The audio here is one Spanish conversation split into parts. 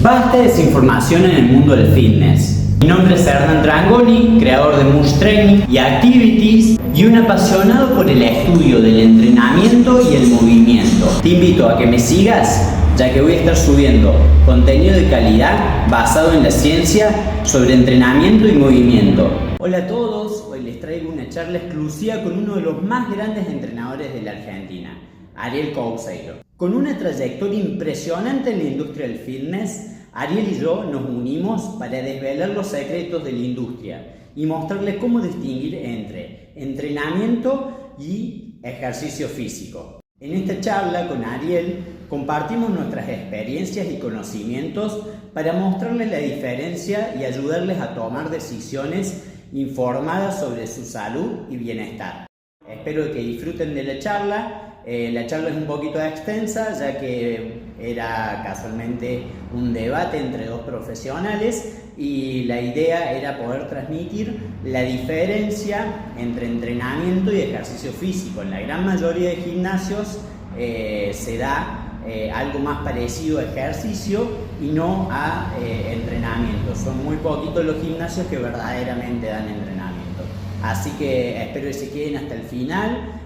Basta desinformación en el mundo del fitness. Mi nombre es Hernán Trangoni, creador de Mush Training y Activities y un apasionado por el estudio del entrenamiento y el movimiento. Te invito a que me sigas, ya que voy a estar subiendo contenido de calidad basado en la ciencia sobre entrenamiento y movimiento. Hola a todos, hoy les traigo una charla exclusiva con uno de los más grandes entrenadores de la Argentina, Ariel Couceiro. Con una trayectoria impresionante en la industria del fitness, Ariel y yo nos unimos para desvelar los secretos de la industria y mostrarles cómo distinguir entre entrenamiento y ejercicio físico. En esta charla con Ariel compartimos nuestras experiencias y conocimientos para mostrarles la diferencia y ayudarles a tomar decisiones informadas sobre su salud y bienestar. Espero que disfruten de la charla. La charla es un poquito extensa, ya que era casualmente un debate entre dos profesionales y la idea era poder transmitir la diferencia entre entrenamiento y ejercicio físico. En la gran mayoría de gimnasios se da algo más parecido a ejercicio y no a entrenamiento. Son muy poquitos los gimnasios que verdaderamente dan entrenamiento. Así que espero que se queden hasta el final.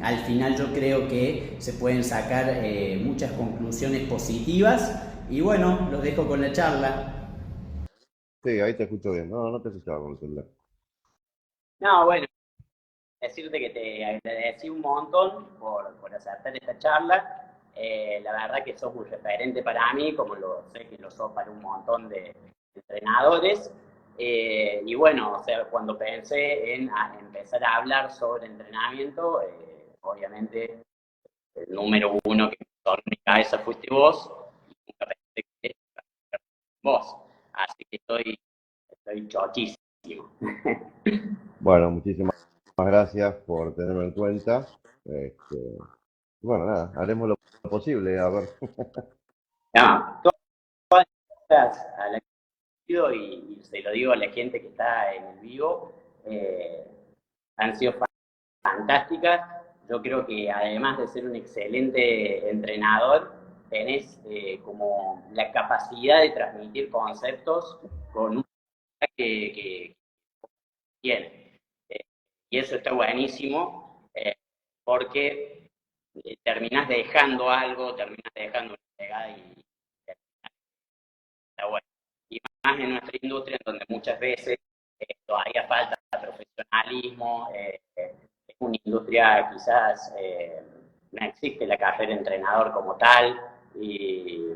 Al final yo creo que se pueden sacar muchas conclusiones positivas y bueno, los dejo con la charla. Sí, ahí te escucho bien. No, no te escuchaba con el celular. No, bueno, decirte que te agradecí un montón por aceptar esta charla. La verdad que sos un referente para mí, como lo sé que lo sos para un montón de entrenadores. Y bueno, o sea, cuando pensé en empezar a hablar sobre entrenamiento, obviamente el número uno que me pasó en mi cabeza fuiste vos, y nunca pensé que vos. Así que estoy chochísimo. Bueno, muchísimas gracias por tenerme en cuenta. Bueno, nada, haremos lo posible, a ver. No, todas las a la que pido, y se lo digo a la gente que está en el vivo, eh, han sido fantásticas. Yo creo que además de ser un excelente entrenador, tenés como la capacidad de transmitir conceptos con un que tiene. Y eso está buenísimo, porque terminás dejando algo, terminás dejando una pegada y está bueno. Y más en nuestra industria, en donde muchas veces todavía falta profesionalismo, es una industria quizás no existe la carrera de entrenador como tal, y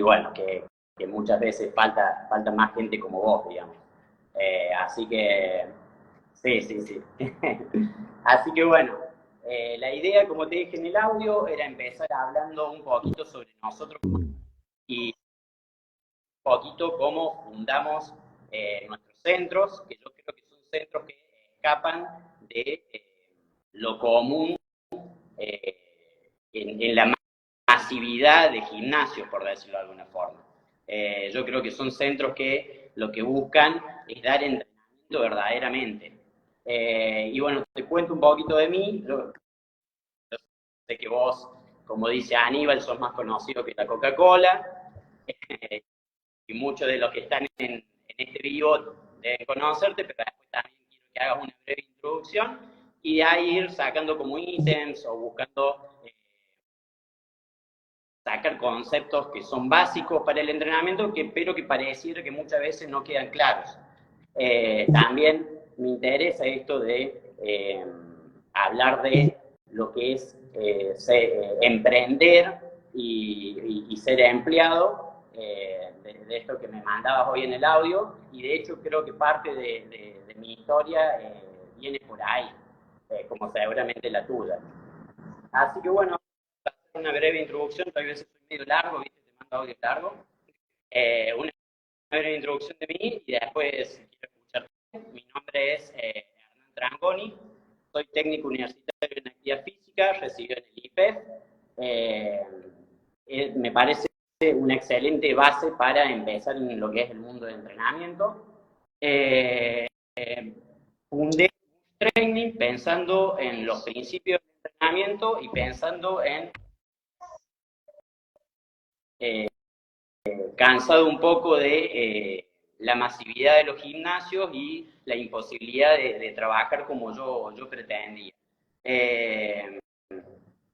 bueno, que muchas veces falta más gente como vos, digamos. Así que, sí, sí, sí. Así que bueno, la idea, como te dije en el audio, era empezar hablando un poquito sobre nosotros y poquito cómo fundamos nuestros centros, que yo creo que son centros que escapan de lo común en la masividad de gimnasios, por decirlo de alguna forma. Yo creo que son centros que lo que buscan es dar entrenamiento verdaderamente. Y bueno, te cuento un poquito de mí. Yo sé que vos, como dice Aníbal, sos más conocido que la Coca-Cola. Y muchos de los que están en este vivo deben conocerte, pero después también quiero que hagas una breve introducción y de ahí ir sacando como ítems o buscando sacar conceptos que son básicos para el entrenamiento, pero que pareciera que muchas veces no quedan claros. También me interesa esto de hablar de lo que es emprender y ser empleado, de esto que me mandabas hoy en el audio, y de hecho creo que parte de mi historia viene por ahí, como seguramente la tuya. Así que bueno, una breve introducción, tal vez soy medio largo, ¿viste? Te mando audio largo. Una breve introducción de mí y después quiero escucharte. Mi nombre es Hernán Trangoni, soy técnico universitario en actividad física, recibido en el IPEF. Me parece una excelente base para empezar en lo que es el mundo del entrenamiento. Fundé Training pensando en los principios del entrenamiento y pensando en cansado un poco de la masividad de los gimnasios y la imposibilidad de trabajar como yo pretendía.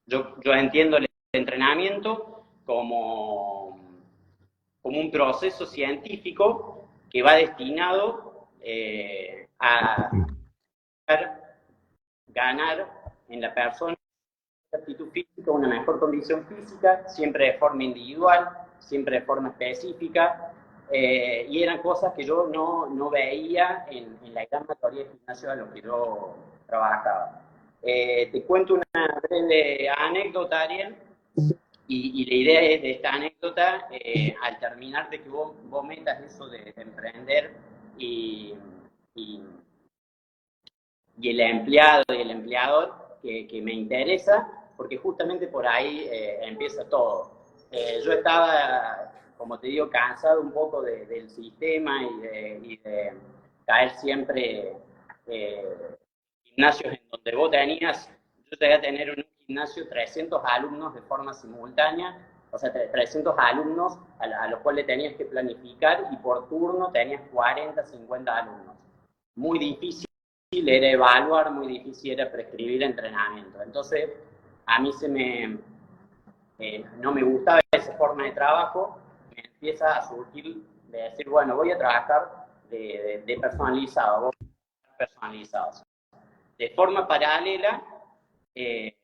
Yo entiendo el entrenamiento como un proceso científico que va destinado a ganar en la persona una actitud física, una mejor condición física, siempre de forma individual, siempre de forma específica, y eran cosas que yo no veía en la gran mayoría de gimnasios a los que yo trabajaba. Te cuento una breve anécdota, Ariel, y la idea es de esta anécdota, al terminar de que vos metas eso de emprender y el empleado y el empleador que me interesa, porque justamente por ahí empieza todo. Yo estaba, como te digo, cansado un poco del sistema y de caer siempre gimnasios en donde vos tenías, yo llegué a tener en un gimnasio 300 alumnos de forma simultánea, o sea, 300 alumnos a los cuales tenías que planificar y por turno tenías 40, 50 alumnos. Muy difícil era evaluar, muy difícil era prescribir entrenamiento. Entonces, a mí no me gustaba esa forma de trabajo, me empieza a surgir de decir, bueno, voy a trabajar de personalizado, voy a personalizados. De forma paralela, me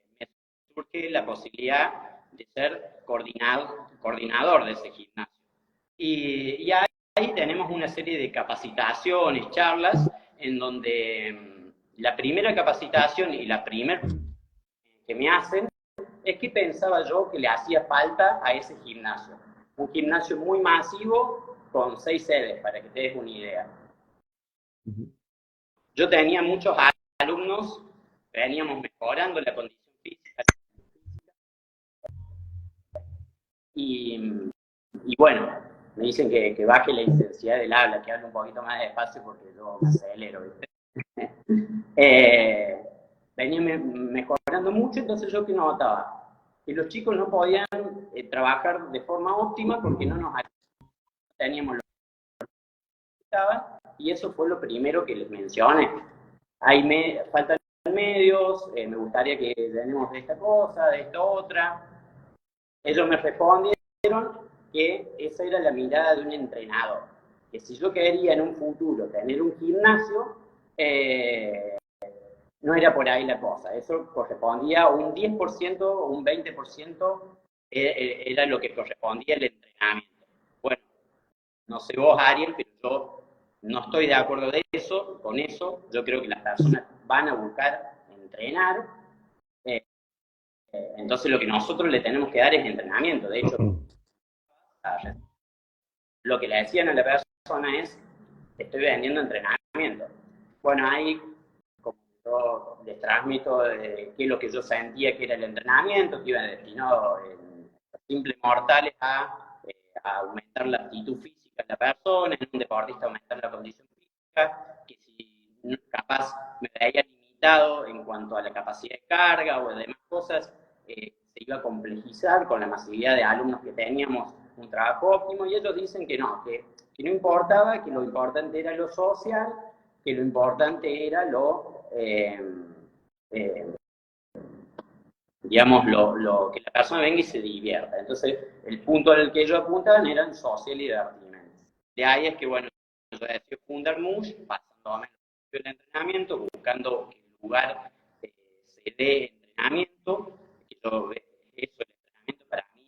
surge la posibilidad de ser coordinador de ese gimnasio. Y ahí tenemos una serie de capacitaciones, charlas, en donde la primera capacitación y la primera que me hacen es que pensaba yo que le hacía falta a ese gimnasio. Un gimnasio muy masivo con 6 sedes, para que te des una idea. Yo tenía muchos alumnos, veníamos mejorando la condición física y bueno, me dicen que baje la intensidad del habla, que hable un poquito más despacio porque yo me acelero, ¿viste? Venía mejorando mucho, entonces yo que notaba que los chicos no podían trabajar de forma óptima porque no nos teníamos lo que necesitaban, y eso fue lo primero que les mencioné. Faltan medios, me gustaría que tenemos de esta cosa, de esta otra. Ellos me respondieron que esa era la mirada de un entrenador, que si yo quería en un futuro tener un gimnasio, no era por ahí la cosa, eso correspondía a un 10% o un 20% era lo que correspondía al entrenamiento. Bueno, no sé vos, Ariel, pero yo no estoy de acuerdo con eso, yo creo que las personas van a buscar entrenar, entonces lo que nosotros le tenemos que dar es entrenamiento. De hecho, lo que le decían a la persona es, estoy vendiendo entrenamiento. Bueno, ahí como yo les transmito qué es lo que yo sentía que era el entrenamiento, que iba destinado en simples mortales a aumentar la actitud física de la persona, en un deportista aumentar la condición física, que si capaz me veía limitado en cuanto a la capacidad de carga o de demás cosas, se iba a complejizar con la masividad de alumnos que teníamos un trabajo óptimo, y ellos dicen que no importaba, que lo importante era lo social, que lo importante era digamos, lo que la persona venga y se divierta. Entonces, el punto al que ellos apuntaban eran social y divertimento. De ahí es que, bueno, yo decidí fundar MUSH, pasando a menos el entrenamiento, buscando que el lugar se dé entrenamiento, que eso, el entrenamiento para mí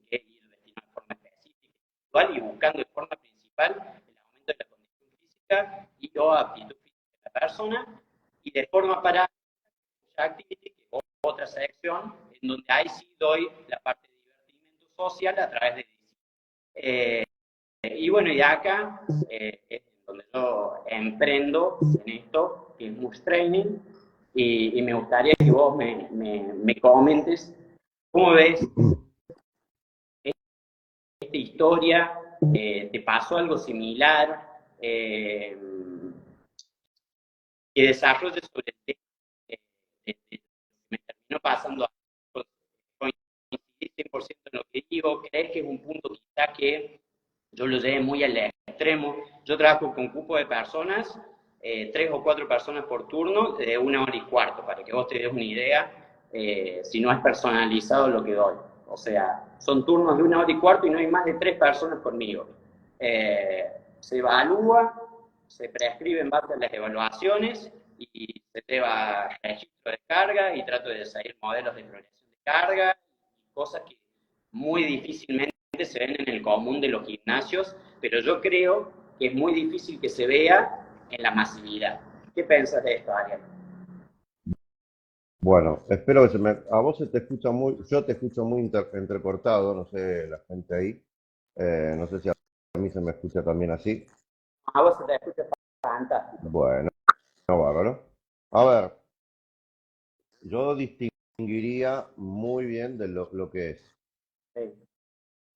tiene que ir destinado de forma específica, individual, y buscando de forma principal el aumento de la condición física y o aptitud física de la persona, y de forma para activity, que es otra sección, en donde ahí sí doy la parte de divertimento social a través de y bueno, y acá es donde yo emprendo en esto, que es Mush Training, y me gustaría que vos me comentes cómo ves esta historia, ¿te pasó algo similar? Que desarrolles sobre el tema me terminó pasando, coincidí 100% en lo que digo. ¿Crees que es un punto quizá que Yo lo llevé muy al extremo. Yo trabajo con cupo de personas, 3 o 4 personas por turno, de 1 hora y cuarto, para que vos te des una idea, si no es personalizado lo que doy. O sea, son turnos de 1 hora y cuarto y no hay más de 3 personas conmigo. Eh, Se evalúa, se prescribe en base a las evaluaciones y se lleva registro de carga y trato de seguir modelos de progresión de carga y cosas que muy difícilmente se ven en el común de los gimnasios, pero yo creo que es muy difícil que se vea en la masividad. ¿Qué piensas de esto, Ariel? Bueno, espero que a vos se te escucha yo te escucho muy entrecortado, no sé, la gente ahí. No sé si a mí se me escucha también así. A vos se te escucha fantástico. Bueno, no, bárbaro. A ver, yo distinguiría muy bien de lo que es Sí,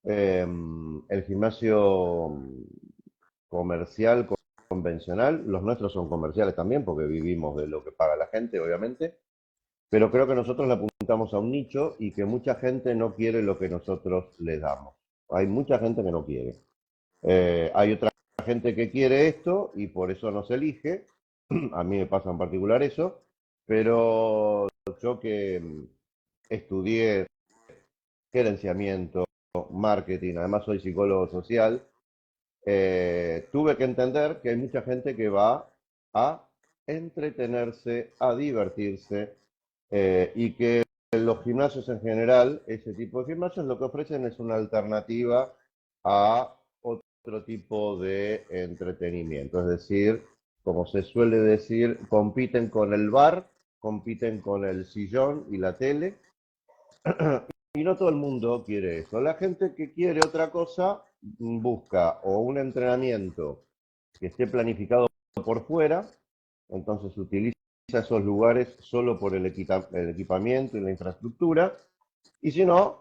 el gimnasio comercial, convencional. Los nuestros son comerciales también porque vivimos de lo que paga la gente, obviamente. Pero creo que nosotros le apuntamos a un nicho y que mucha gente no quiere lo que nosotros le damos. Hay mucha gente que no quiere. Hay otra gente que quiere esto y por eso nos elige. A mí me pasa en particular eso. Pero yo que estudié gerenciamiento, marketing, además soy psicólogo social, tuve que entender que hay mucha gente que va a entretenerse, a divertirse, y que los gimnasios en general, ese tipo de gimnasios, lo que ofrecen es una alternativa a otro tipo de entretenimiento. Es decir, como se suele decir, compiten con el bar, compiten con el sillón y la tele, y no todo el mundo quiere eso. La gente que quiere otra cosa busca o un entrenamiento que esté planificado por fuera, entonces utiliza esos lugares solo por el equipamiento y la infraestructura, y si no,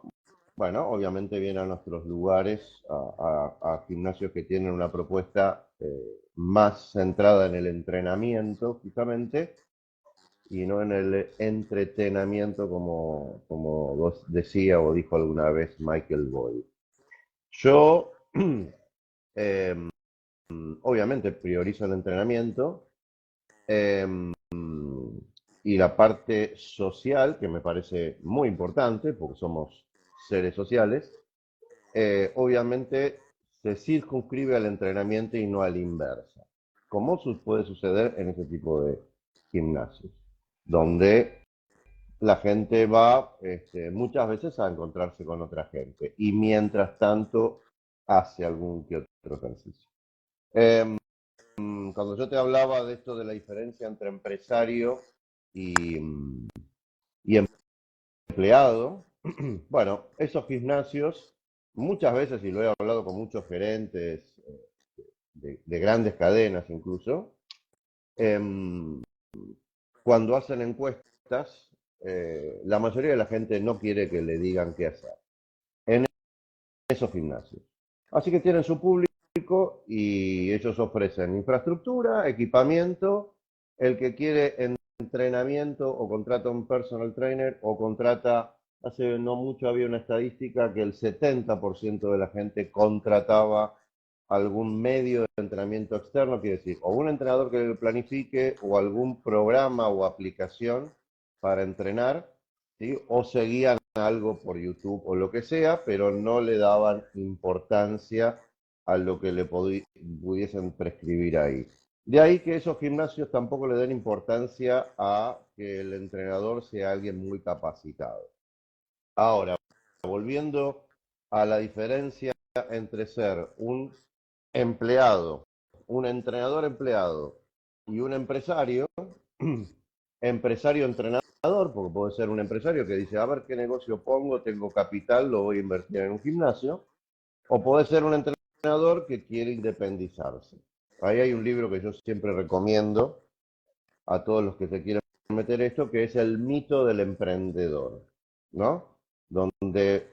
bueno, obviamente viene a nuestros lugares, a gimnasios que tienen una propuesta más centrada en el entrenamiento, justamente, y no en el entretenimiento como vos decía o dijo alguna vez Michael Boyd. Yo, eh, obviamente, priorizo el entrenamiento eh, y la parte social, que me parece muy importante, porque somos seres sociales, obviamente se circunscribe al entrenamiento y no a la inversa. Como puede suceder en ese tipo de gimnasios, donde la gente va muchas veces a encontrarse con otra gente y mientras tanto hace algún que otro ejercicio. Eh, Cuando yo te hablaba de esto de la diferencia entre empresario y, y empleado, bueno, esos gimnasios muchas veces, y lo he hablado con muchos gerentes de grandes cadenas incluso, em, cuando hacen encuestas, la mayoría de la gente no quiere que le digan qué hacer en esos gimnasios. Así que tienen su público y ellos ofrecen infraestructura, equipamiento, el que quiere entrenamiento o contrata un personal trainer o contrata, hace no mucho había una estadística que el 70% de la gente contrataba algún medio de entrenamiento externo, quiere decir, o un entrenador que planifique o algún programa o aplicación para entrenar, ¿sí? O seguían algo por YouTube o lo que sea, pero no le daban importancia a lo que le pudiesen prescribir ahí. De ahí que esos gimnasios tampoco le den importancia a que el entrenador sea alguien muy capacitado. Ahora, volviendo a la diferencia entre ser un empleado, un entrenador empleado y un empresario, empresario entrenador, porque puede ser un empresario que dice, a ver qué negocio pongo, tengo capital, lo voy a invertir en un gimnasio, o puede ser un entrenador que quiere independizarse. Ahí hay un libro que yo siempre recomiendo a todos los que se quieren meter esto, que es El mito del emprendedor, ¿no? Donde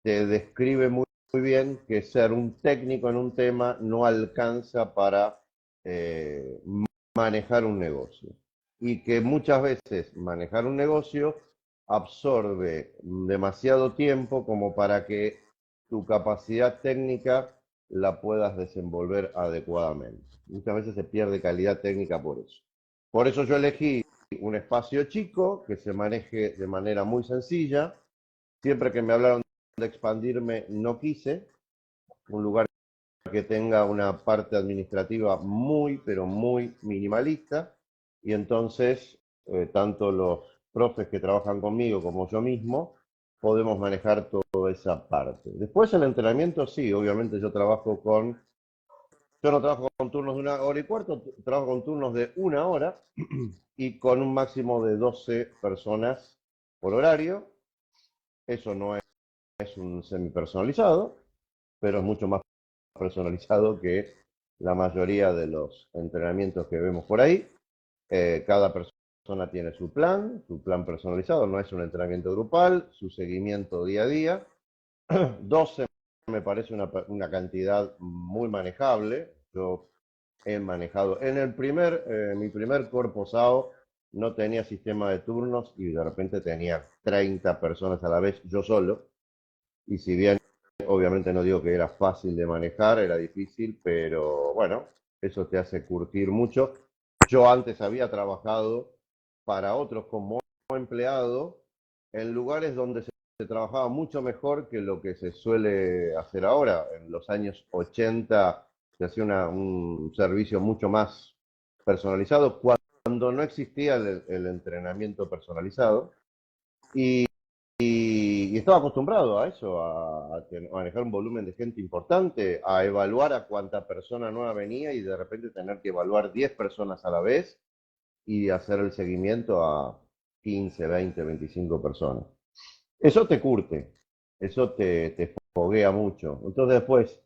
te describe muy bien que ser un técnico en un tema no alcanza para eh, manejar un negocio. Y que muchas veces manejar un negocio absorbe demasiado tiempo como para que tu capacidad técnica la puedas desenvolver adecuadamente. Muchas veces se pierde calidad técnica por eso. Por eso yo elegí un espacio chico que se maneje de manera muy sencilla. Siempre que me hablaron de expandirme, no quise. Un lugar que tenga una parte administrativa muy, pero muy minimalista. Y entonces, tanto los profes que trabajan conmigo como yo mismo, podemos manejar toda esa parte. Después el entrenamiento, sí, obviamente yo no trabajo con turnos de 1 hora y cuarto, trabajo con turnos de 1 hora y con un máximo de 12 personas por horario. Eso no es un semipersonalizado, pero es mucho más personalizado que la mayoría de los entrenamientos que vemos por ahí. Cada persona tiene su plan personalizado, no es un entrenamiento grupal, su seguimiento día a día. 12 me parece una cantidad muy manejable. Yo he manejado, mi primer Corpo SAO no tenía sistema de turnos y de repente tenía 30 personas a la vez, yo solo. Y si bien obviamente no digo que era fácil de manejar, era difícil, pero bueno, eso te hace curtir mucho. Yo antes había trabajado para otros como empleado en lugares donde se trabajaba mucho mejor que lo que se suele hacer ahora. En los años 80 se hacía un servicio mucho más personalizado cuando no existía el entrenamiento personalizado. Y y estaba acostumbrado a eso, a manejar un volumen de gente importante, a evaluar a cuánta persona nueva venía y de repente tener que evaluar 10 personas a la vez y hacer el seguimiento a 15, 20, 25 personas. Eso te curte, eso te foguea mucho. Entonces después,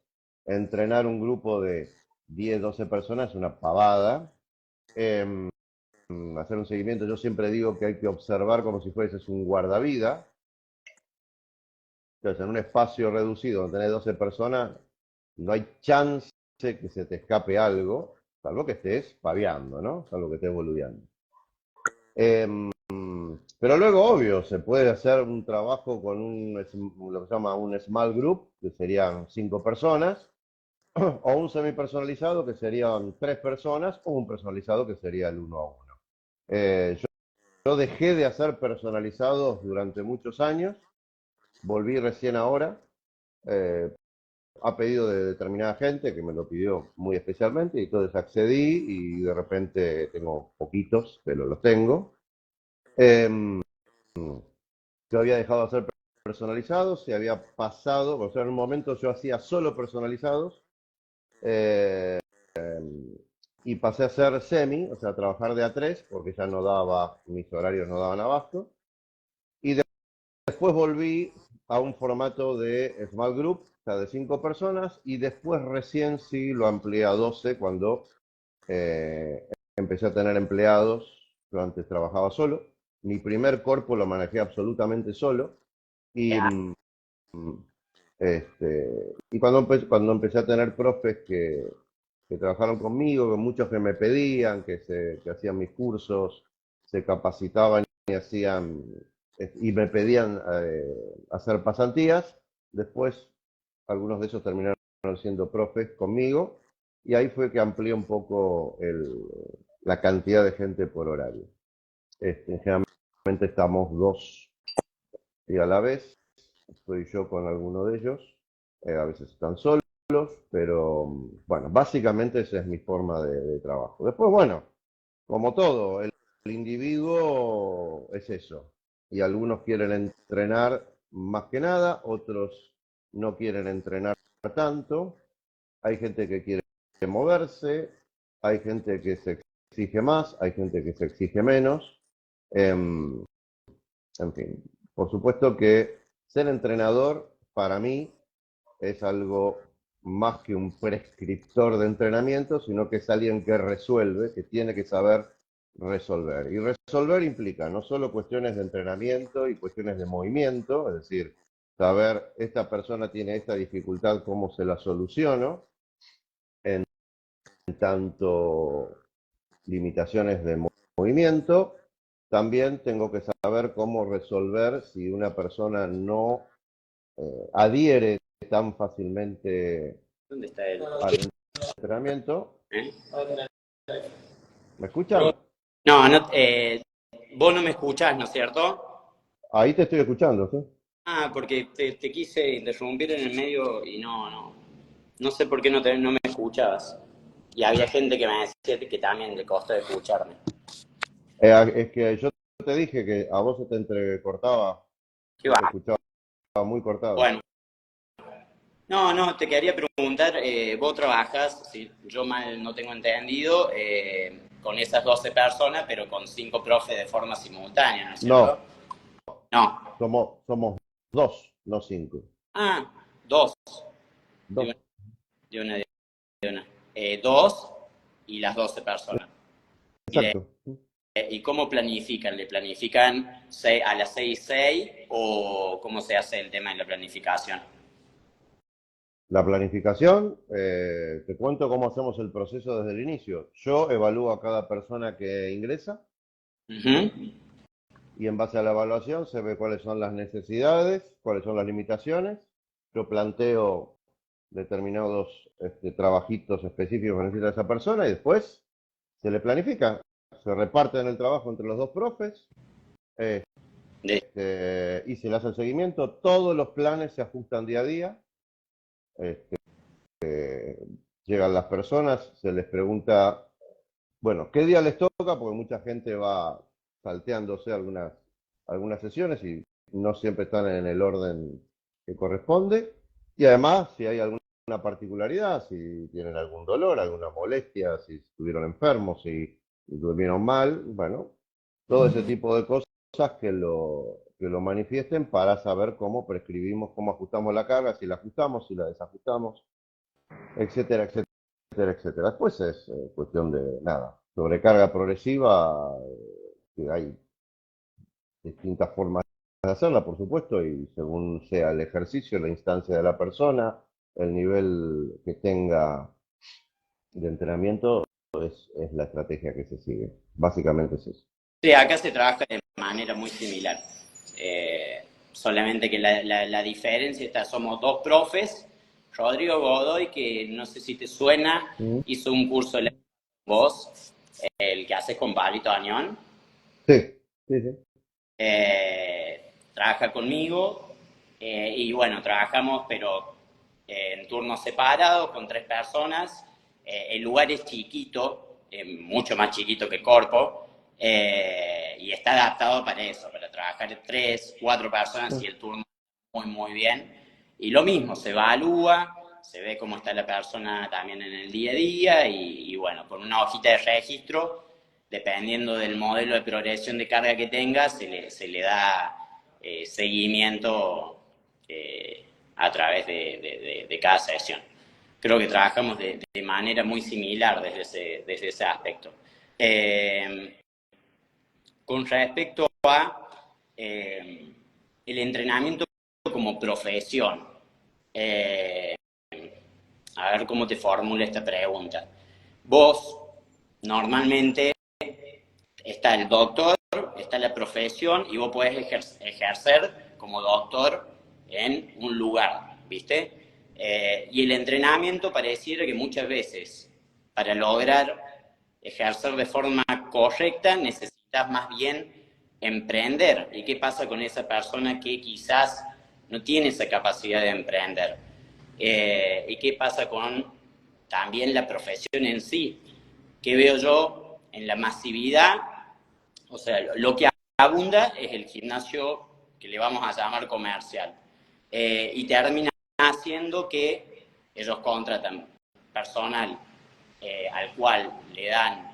entrenar un grupo de 10, 12 personas es una pavada. Eh, Hacer un seguimiento, yo siempre digo que hay que observar como si fueses un guardavida. Entonces, en un espacio reducido donde tenés 12 personas, no hay chance que se te escape algo, salvo que estés paviando, ¿no? Salvo que estés boludeando. Pero luego, obvio, se puede hacer un trabajo con lo que se llama un small group, que serían 5 personas, o un semipersonalizado, que serían 3 personas, o un personalizado, que sería el 1 a 1. Yo dejé de hacer personalizados durante muchos años, volví recién ahora, eh, a pedido de determinada gente que me lo pidió muy especialmente y entonces accedí y de repente tengo poquitos, pero los tengo. Eh, yo había dejado de hacer personalizados, se había pasado, o sea, en un momento yo hacía solo personalizados eh, y pasé a hacer semi, o sea, a trabajar de A3 porque ya no daba, mis horarios no daban abasto. Y después volví a un formato de small group, o sea, de 5 personas, y después recién sí lo amplié a 12 cuando eh, empecé a tener empleados. Yo antes trabajaba solo. Mi primer corpo lo manejé absolutamente solo. Y, y cuando empecé a tener profes que trabajaron conmigo, que muchos que me pedían, que hacían mis cursos, se capacitaban y hacían y me pedían hacer pasantías. Después, algunos de esos terminaron siendo profes conmigo, y ahí fue que amplié un poco la cantidad de gente por horario. Generalmente estamos 2 y a la vez, estoy yo con alguno de ellos, a veces están solos, pero bueno, básicamente esa es mi forma de trabajo. Después, bueno, como todo, el individuo es eso. Y algunos quieren entrenar más que nada, otros no quieren entrenar tanto. Hay gente que quiere moverse, hay gente que se exige más, hay gente que se exige menos. Em, en fin, por supuesto que ser entrenador para mí es algo más que un prescriptor de entrenamiento, sino que es alguien que resuelve, que tiene que saber resolver. Y resolver implica no solo cuestiones de entrenamiento y cuestiones de movimiento, es decir, saber esta persona tiene esta dificultad, cómo se la soluciono, en tanto limitaciones de movimiento. También tengo que saber cómo resolver si una persona no adhiere tan fácilmente ¿Dónde está él? al entrenamiento. ¿Eh? ¿Me escuchan? No, no, vos no me escuchás, ¿no es cierto? Ahí te estoy escuchando, ¿sí? Ah, porque te quise interrumpir en el medio y no sé por qué no me escuchabas. Y había gente que me decía que también le costó escucharme. Es que yo te dije que a vos se te entrecortaba, ¿Qué se te va? escuchaba muy cortado. Bueno, no, te quería preguntar, vos trabajás, si yo mal no tengo entendido, con esas 12 personas, pero con 5 profes de forma simultánea, ¿no es cierto? No, No. somos dos, no cinco. Ah, dos. De Dos, una, de una, de una. Dos y las 12 personas. ¿Y, exacto. ¿Y cómo planifican? ¿Le planifican a las 6 o cómo se hace el tema de la planificación? La planificación, te cuento cómo hacemos el proceso desde el inicio. Yo evalúo a cada persona que ingresa Ujú. y en base a la evaluación se ve cuáles son las necesidades, cuáles son las limitaciones. Yo planteo determinados trabajitos específicos que necesita esa persona y después se le planifica. Se reparten el trabajo entre los dos profes De- y se le hace el seguimiento. Todos los planes se ajustan día a día. Este, Llegan las personas, se les pregunta, bueno, ¿qué día les toca? Porque mucha gente va salteándose algunas sesiones y no siempre están en el orden que corresponde. Y además, si hay alguna particularidad, si tienen algún dolor, alguna molestia, si estuvieron enfermos, si durmieron mal, bueno, todo ese tipo de cosas que lo manifiesten para saber cómo prescribimos, cómo ajustamos la carga, si la ajustamos, si la desajustamos, etcétera, etcétera, etcétera. Después es cuestión de nada, sobrecarga progresiva, que hay distintas formas de hacerla, por supuesto, y según sea el ejercicio, la instancia de la persona, el nivel que tenga de entrenamiento, es la estrategia que se sigue. Básicamente es eso. Sí, acá se trabaja de manera muy similar. Solamente que la diferencia está, somos dos profes. Rodrigo Godoy, que no sé si te suena, Mm. hizo un curso de voz, el que haces con Pablito Añón. Sí, sí, sí. Trabaja conmigo y bueno, trabajamos pero en turnos separados con 3 personas. El lugar es chiquito, mucho más chiquito que Corpo, y está adaptado para eso, para trabajar 3, 4 personas y el turno muy bien. Y lo mismo, se evalúa, se ve cómo está la persona también en el día a día y bueno, con una hojita de registro, dependiendo del modelo de progresión de carga que tenga, se le da seguimiento a través de cada sesión. Creo que trabajamos de manera muy similar desde ese aspecto. Con respecto a el entrenamiento como profesión, eh, a ver cómo te formula esta pregunta. Vos, normalmente, está el doctor, está la profesión y vos podés ejercer como doctor en un lugar, ¿viste? Y el entrenamiento pareciera que muchas veces, para lograr ejercer de forma correcta, necesitas más bien emprender. ¿Y qué pasa con esa persona que quizás no tiene esa capacidad de emprender? ¿Y qué pasa con también la profesión en sí? ¿Qué veo yo en la masividad? O sea, lo que abunda es el gimnasio que le vamos a llamar comercial. Y termina haciendo que ellos contratan personal al cual le dan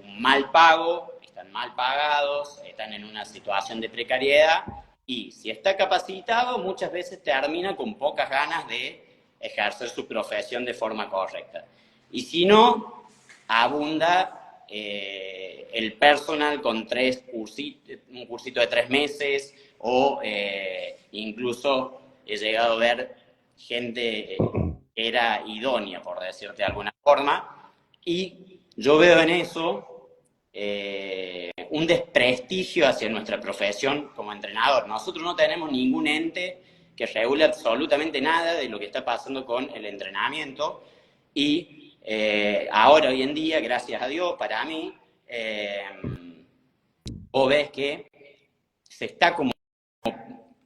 un mal pago, están mal pagados, están en una situación de precariedad y si está capacitado muchas veces termina con pocas ganas de ejercer su profesión de forma correcta. Y si no, abunda el personal con un cursito de 3 meses o incluso he llegado a ver gente que era idónea, por decirte de alguna forma, y yo veo en eso un desprestigio hacia nuestra profesión como entrenador. Nosotros no tenemos ningún ente que regula absolutamente nada de lo que está pasando con el entrenamiento y ahora, hoy en día, gracias a Dios, para mí, vos ves que se está como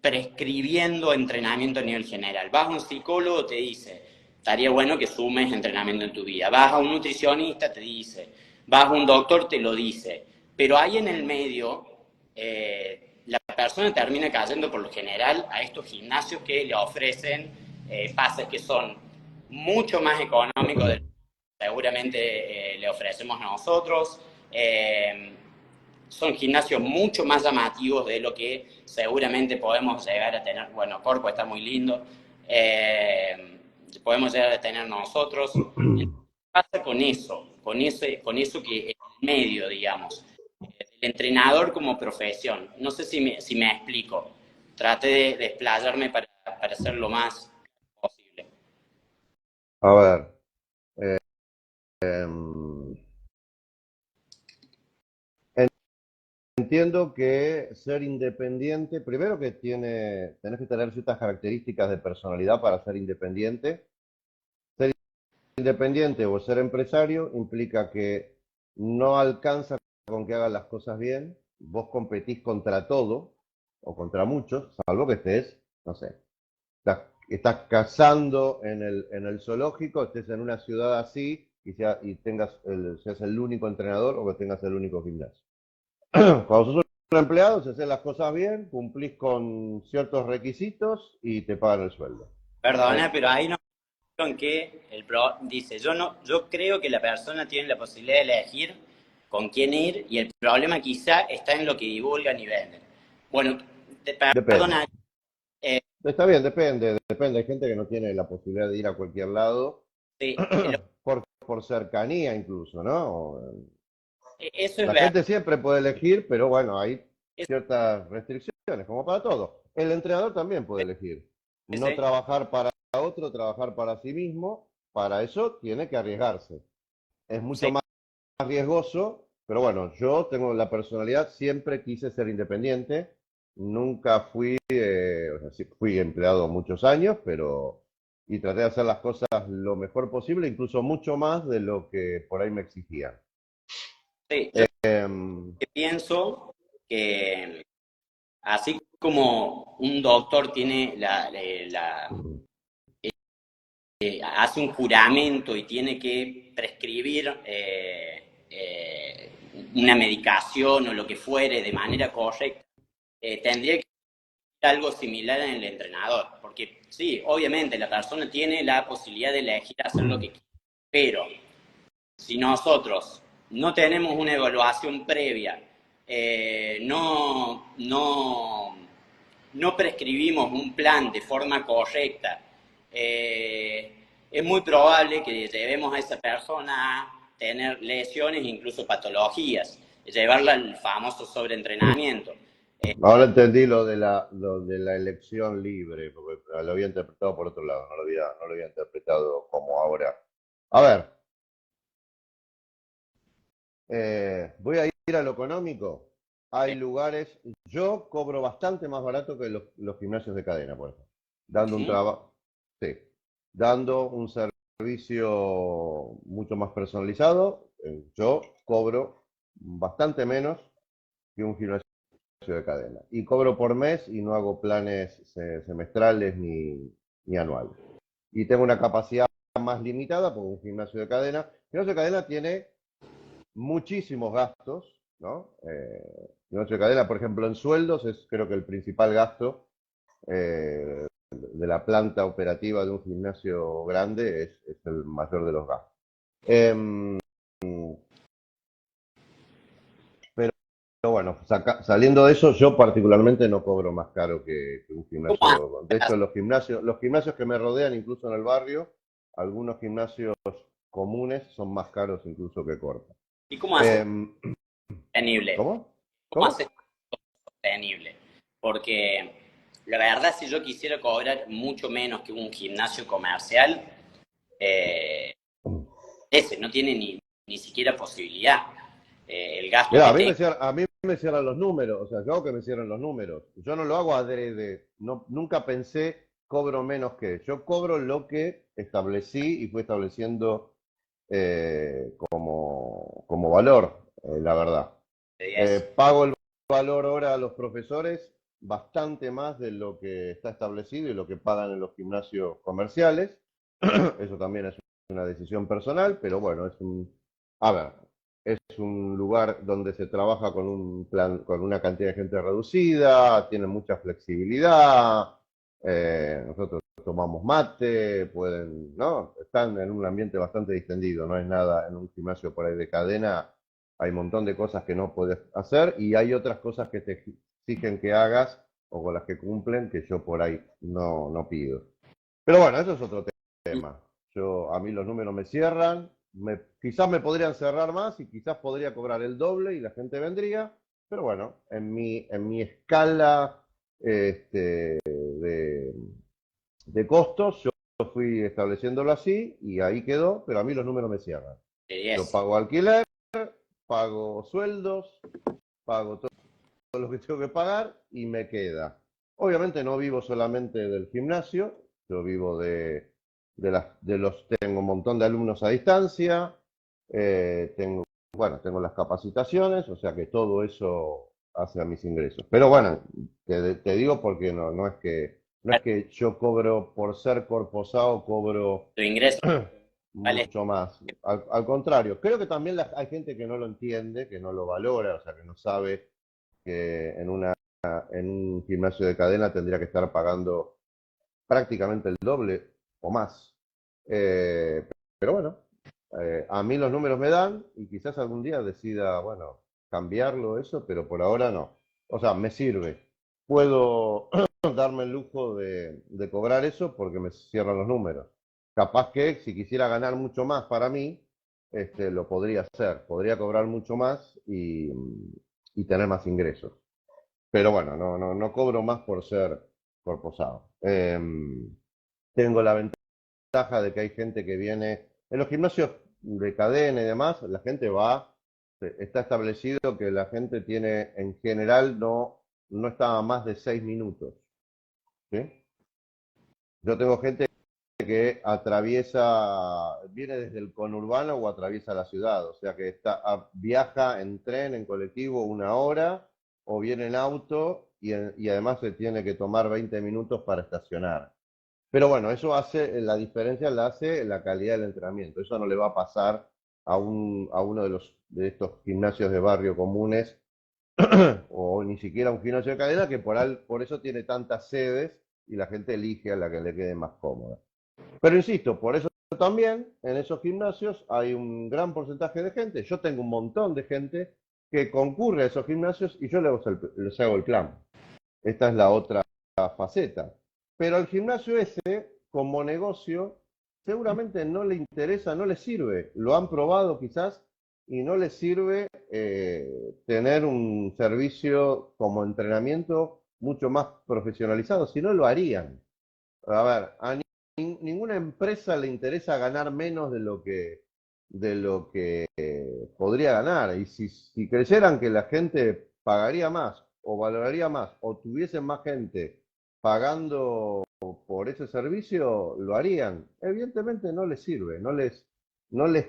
prescribiendo entrenamiento a nivel general. Vas a un psicólogo, te dice, estaría bueno que sumes entrenamiento en tu vida. Vas a un nutricionista, te dice. Vas a un doctor, te lo dice. Pero ahí en el medio, la persona termina cayendo por lo general a estos gimnasios que le ofrecen pases que son mucho más económicos de lo que seguramente le ofrecemos nosotros. Son gimnasios mucho más llamativos de lo que seguramente podemos llegar a tener. Bueno, Corpo está muy lindo. Podemos llegar a tener nosotros. ¿Qué pasa con eso? Con eso que es el medio, digamos. El entrenador como profesión. No sé si me explico. Trate de desplayarme para hacer lo más posible. A ver, em, entiendo que ser independiente, primero que tenés que tener ciertas características de personalidad para ser independiente. Ser independiente o ser empresario implica que no alcanza con que hagas las cosas bien, vos competís contra todo o contra muchos, salvo que estés, no sé, estás cazando en el zoológico, estés en una ciudad así y seas el único entrenador o que tengas el único gimnasio. Cuando sos un empleado, si haces las cosas bien, cumplís con ciertos requisitos y te pagan el sueldo. Perdona, pero ahí no en que dice, yo creo que la persona tiene la posibilidad de elegir con quién ir y el problema quizá está en lo que divulgan y venden. Bueno, Depende. perdona, Está bien, depende. Hay gente que no tiene la posibilidad de ir a cualquier lado sí, por cercanía incluso, ¿no? eso es La verdad. gente siempre puede elegir, pero bueno, hay Es, ciertas restricciones, como para todo. El entrenador también puede elegir. No ese, trabajar para otro, trabajar para sí mismo. Para eso tiene que arriesgarse. Es mucho sí, más riesgoso, pero bueno, yo tengo la personalidad, siempre quise ser independiente. Nunca o sea, sí, fui empleado muchos años, y traté de hacer las cosas lo mejor posible, incluso mucho más de lo que por ahí me exigían. sí, yo Em, pienso que así como un doctor tiene hace un juramento y tiene que prescribir una medicación o lo que fuere de manera correcta, tendría que ser algo similar en el entrenador, porque sí, obviamente la persona tiene la posibilidad de elegir hacer lo que quiere, pero si nosotros no tenemos una evaluación previa, no prescribimos un plan de forma correcta, es muy probable que llevemos a esa persona a tener lesiones, incluso patologías, llevarla al famoso sobreentrenamiento. Ahora entendí lo de la elección libre, porque lo había interpretado por otro lado, no lo había interpretado como ahora. A ver, voy a ir a lo económico. Hay lugares, yo cobro bastante más barato que los gimnasios de cadena, por ejemplo. Dando un ¿Sí? trabajo, sí, dando un servicio mucho más personalizado, yo cobro bastante menos que un gimnasio de cadena. Y cobro por mes y no hago planes semestrales ni anuales. Y tengo una capacidad más limitada porque un gimnasio de cadena. El gimnasio de cadena tiene muchísimos gastos, ¿no? Gimnasio de cadena, por ejemplo, en sueldos es creo que el principal gasto de la planta operativa de un gimnasio grande es el mayor de los gastos. Eh, Pero bueno, saliendo de eso, yo particularmente no cobro más caro que un ¿Cómo gimnasio. De haces? hecho, los gimnasios que me rodean, incluso en el barrio, algunos gimnasios comunes son más caros incluso que Corta. ¿Y cómo haces Em, sostenible? ¿Cómo? ¿Cómo haces ¿Cómo? sostenible? Porque la verdad, si yo quisiera cobrar mucho menos que un gimnasio comercial, eh, ese no tiene ni siquiera posibilidad. El gasto Mira, que tengo. a mí me cierran los números, o sea, yo hago que me cierren los números. Yo no lo hago adrede, no, nunca pensé cobro menos que. Yo cobro lo que establecí y fui estableciendo como valor, la verdad. Pago el valor ahora a los profesores bastante más de lo que está establecido y lo que pagan en los gimnasios comerciales. Eso también es una decisión personal, pero bueno, a ver, es un lugar donde se trabaja con un plan, con una cantidad de gente reducida, tiene mucha flexibilidad, nosotros tomamos mate, pueden, ¿no? Están en un ambiente bastante distendido, no es nada en un gimnasio por ahí de cadena, hay un montón de cosas que no puedes hacer y hay otras cosas que te exigen que hagas o con las que cumplen que yo por ahí no pido. Pero bueno, eso es otro tema. A mí los números me cierran, quizás me podrían cerrar más y quizás podría cobrar el doble y la gente vendría, pero bueno, en mi escala de costos, yo fui estableciéndolo así y ahí quedó, pero a mí los números me cierran. Yo pago alquiler, pago sueldos, pago todo lo que tengo que pagar y me queda. Obviamente no vivo solamente del gimnasio, yo vivo tengo un montón de alumnos a distancia, tengo las capacitaciones, o sea que todo eso hace a mis ingresos. Pero bueno, te digo porque no es que yo cobro por ser corposado, cobro Tu ingreso, ¿vale? mucho más. Al contrario, creo que también hay gente que no lo entiende, que no lo valora, o sea, que no sabe que en un gimnasio de cadena tendría que estar pagando prácticamente el doble o más. Eh, pero bueno, a mí los números me dan y quizás algún día decida, bueno, cambiarlo eso, pero por ahora no. O sea, me sirve. Puedo darme el lujo de cobrar eso porque me cierran los números. Capaz que si quisiera ganar mucho más para mí, lo podría hacer. Podría cobrar mucho más y tener más ingresos. Pero bueno, no cobro más por ser corposado. Tengo la ventaja de que hay gente que viene, en los gimnasios de cadena y demás, la gente va, está establecido que la gente tiene, en general, no está a más de 6 minutos. ¿Sí? Yo tengo gente que viene desde el conurbano o atraviesa la ciudad, o sea que viaja en tren, en colectivo 1 hora, o viene en auto y además se tiene que tomar 20 minutos para estacionar. Pero bueno, la diferencia la hace la calidad del entrenamiento. Eso no le va a pasar a uno de estos gimnasios de barrio comunes o ni siquiera a un gimnasio de cadena que por eso tiene tantas sedes y la gente elige a la que le quede más cómoda. Pero insisto, por eso también en esos gimnasios hay un gran porcentaje de gente. Yo tengo un montón de gente que concurre a esos gimnasios y yo les hago el plan. Esta es la otra faceta. Pero al gimnasio ese, como negocio, seguramente no le interesa, no le sirve. Lo han probado quizás y no les sirve tener un servicio como entrenamiento mucho más profesionalizado, si no lo harían. A ver, ninguna empresa le interesa ganar menos de lo que podría ganar. Y si creyeran que la gente pagaría más o valoraría más o tuviesen más gente pagando por ese servicio, lo harían. Evidentemente no les sirve, no les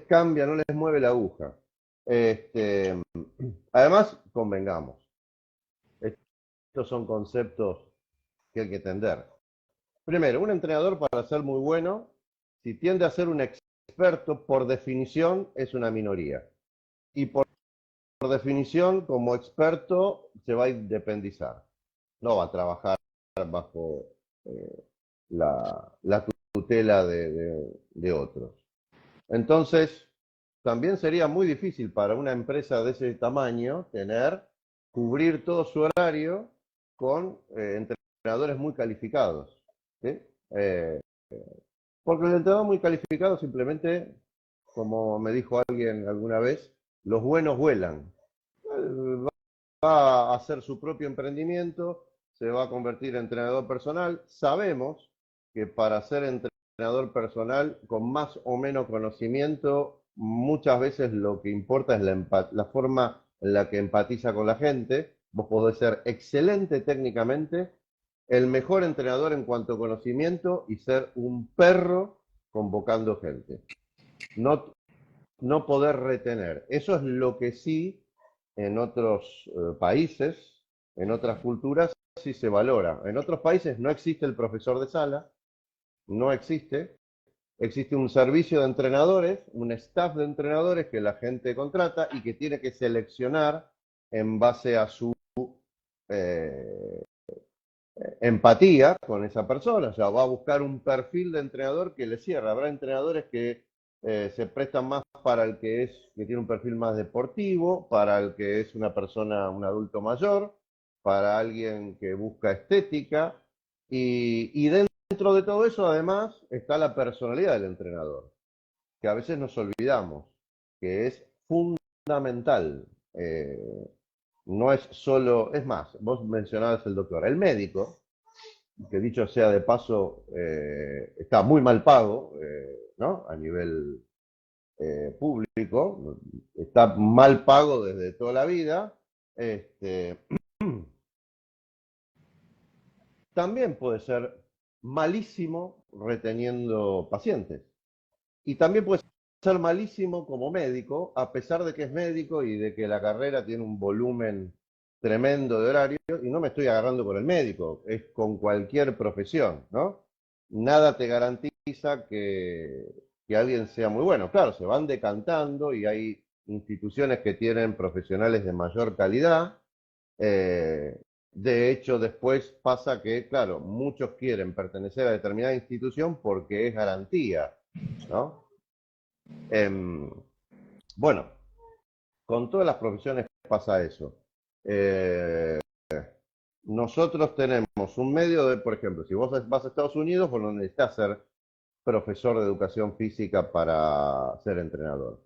cambia, no les mueve la aguja. Además, convengamos, estos son conceptos que hay que entender. Primero, un entrenador para ser muy bueno, si tiende a ser un experto, por definición es una minoría. Y por definición, como experto, se va a independizar. No va a trabajar bajo la tutela de otros. Entonces, también sería muy difícil para una empresa de ese tamaño cubrir todo su horario con entrenadores muy calificados. ¿Sí? Porque el entrenador muy calificado simplemente, como me dijo alguien alguna vez, los buenos vuelan. Va a hacer su propio emprendimiento, se va a convertir en entrenador personal. Sabemos que para ser entrenador personal con más o menos conocimiento, muchas veces lo que importa es la forma en la que empatiza con la gente, vos podés ser excelente técnicamente, el mejor entrenador en cuanto a conocimiento y ser un perro convocando gente. No, no poder retener. Eso es lo que sí en otros países, en otras culturas, sí se valora. En otros países no existe el profesor de sala, no existe. Existe un servicio de entrenadores, un staff de entrenadores que la gente contrata y que tiene que seleccionar en base a su eh, empatía con esa persona. O sea, va a buscar un perfil de entrenador que le cierra. Habrá entrenadores que se prestan más para el que tiene un perfil más deportivo, para el que es una persona, un adulto mayor, para alguien que busca estética, y dentro de todo eso, además, está la personalidad del entrenador, que a veces nos olvidamos, que es fundamental. No es solo, es más, vos mencionabas el doctor, el médico, que dicho sea de paso, está muy mal pago, ¿no? A nivel público, está mal pago desde toda la vida. Este, también puede ser malísimo reteniendo pacientes. Y también puede ser malísimo como médico, a pesar de que es médico y de que la carrera tiene un volumen tremendo de horario, y no me estoy agarrando con el médico, es con cualquier profesión, ¿no? Nada te garantiza que alguien sea muy bueno. Claro, se van decantando y hay instituciones que tienen profesionales de mayor calidad. De hecho, después pasa que, claro, muchos quieren pertenecer a determinada institución porque es garantía, ¿no? Bueno, con todas las profesiones pasa eso. Eh, Nosotros tenemos un medio de, por ejemplo, si vos vas a Estados Unidos, vos no necesitas ser profesor de educación física para ser entrenador.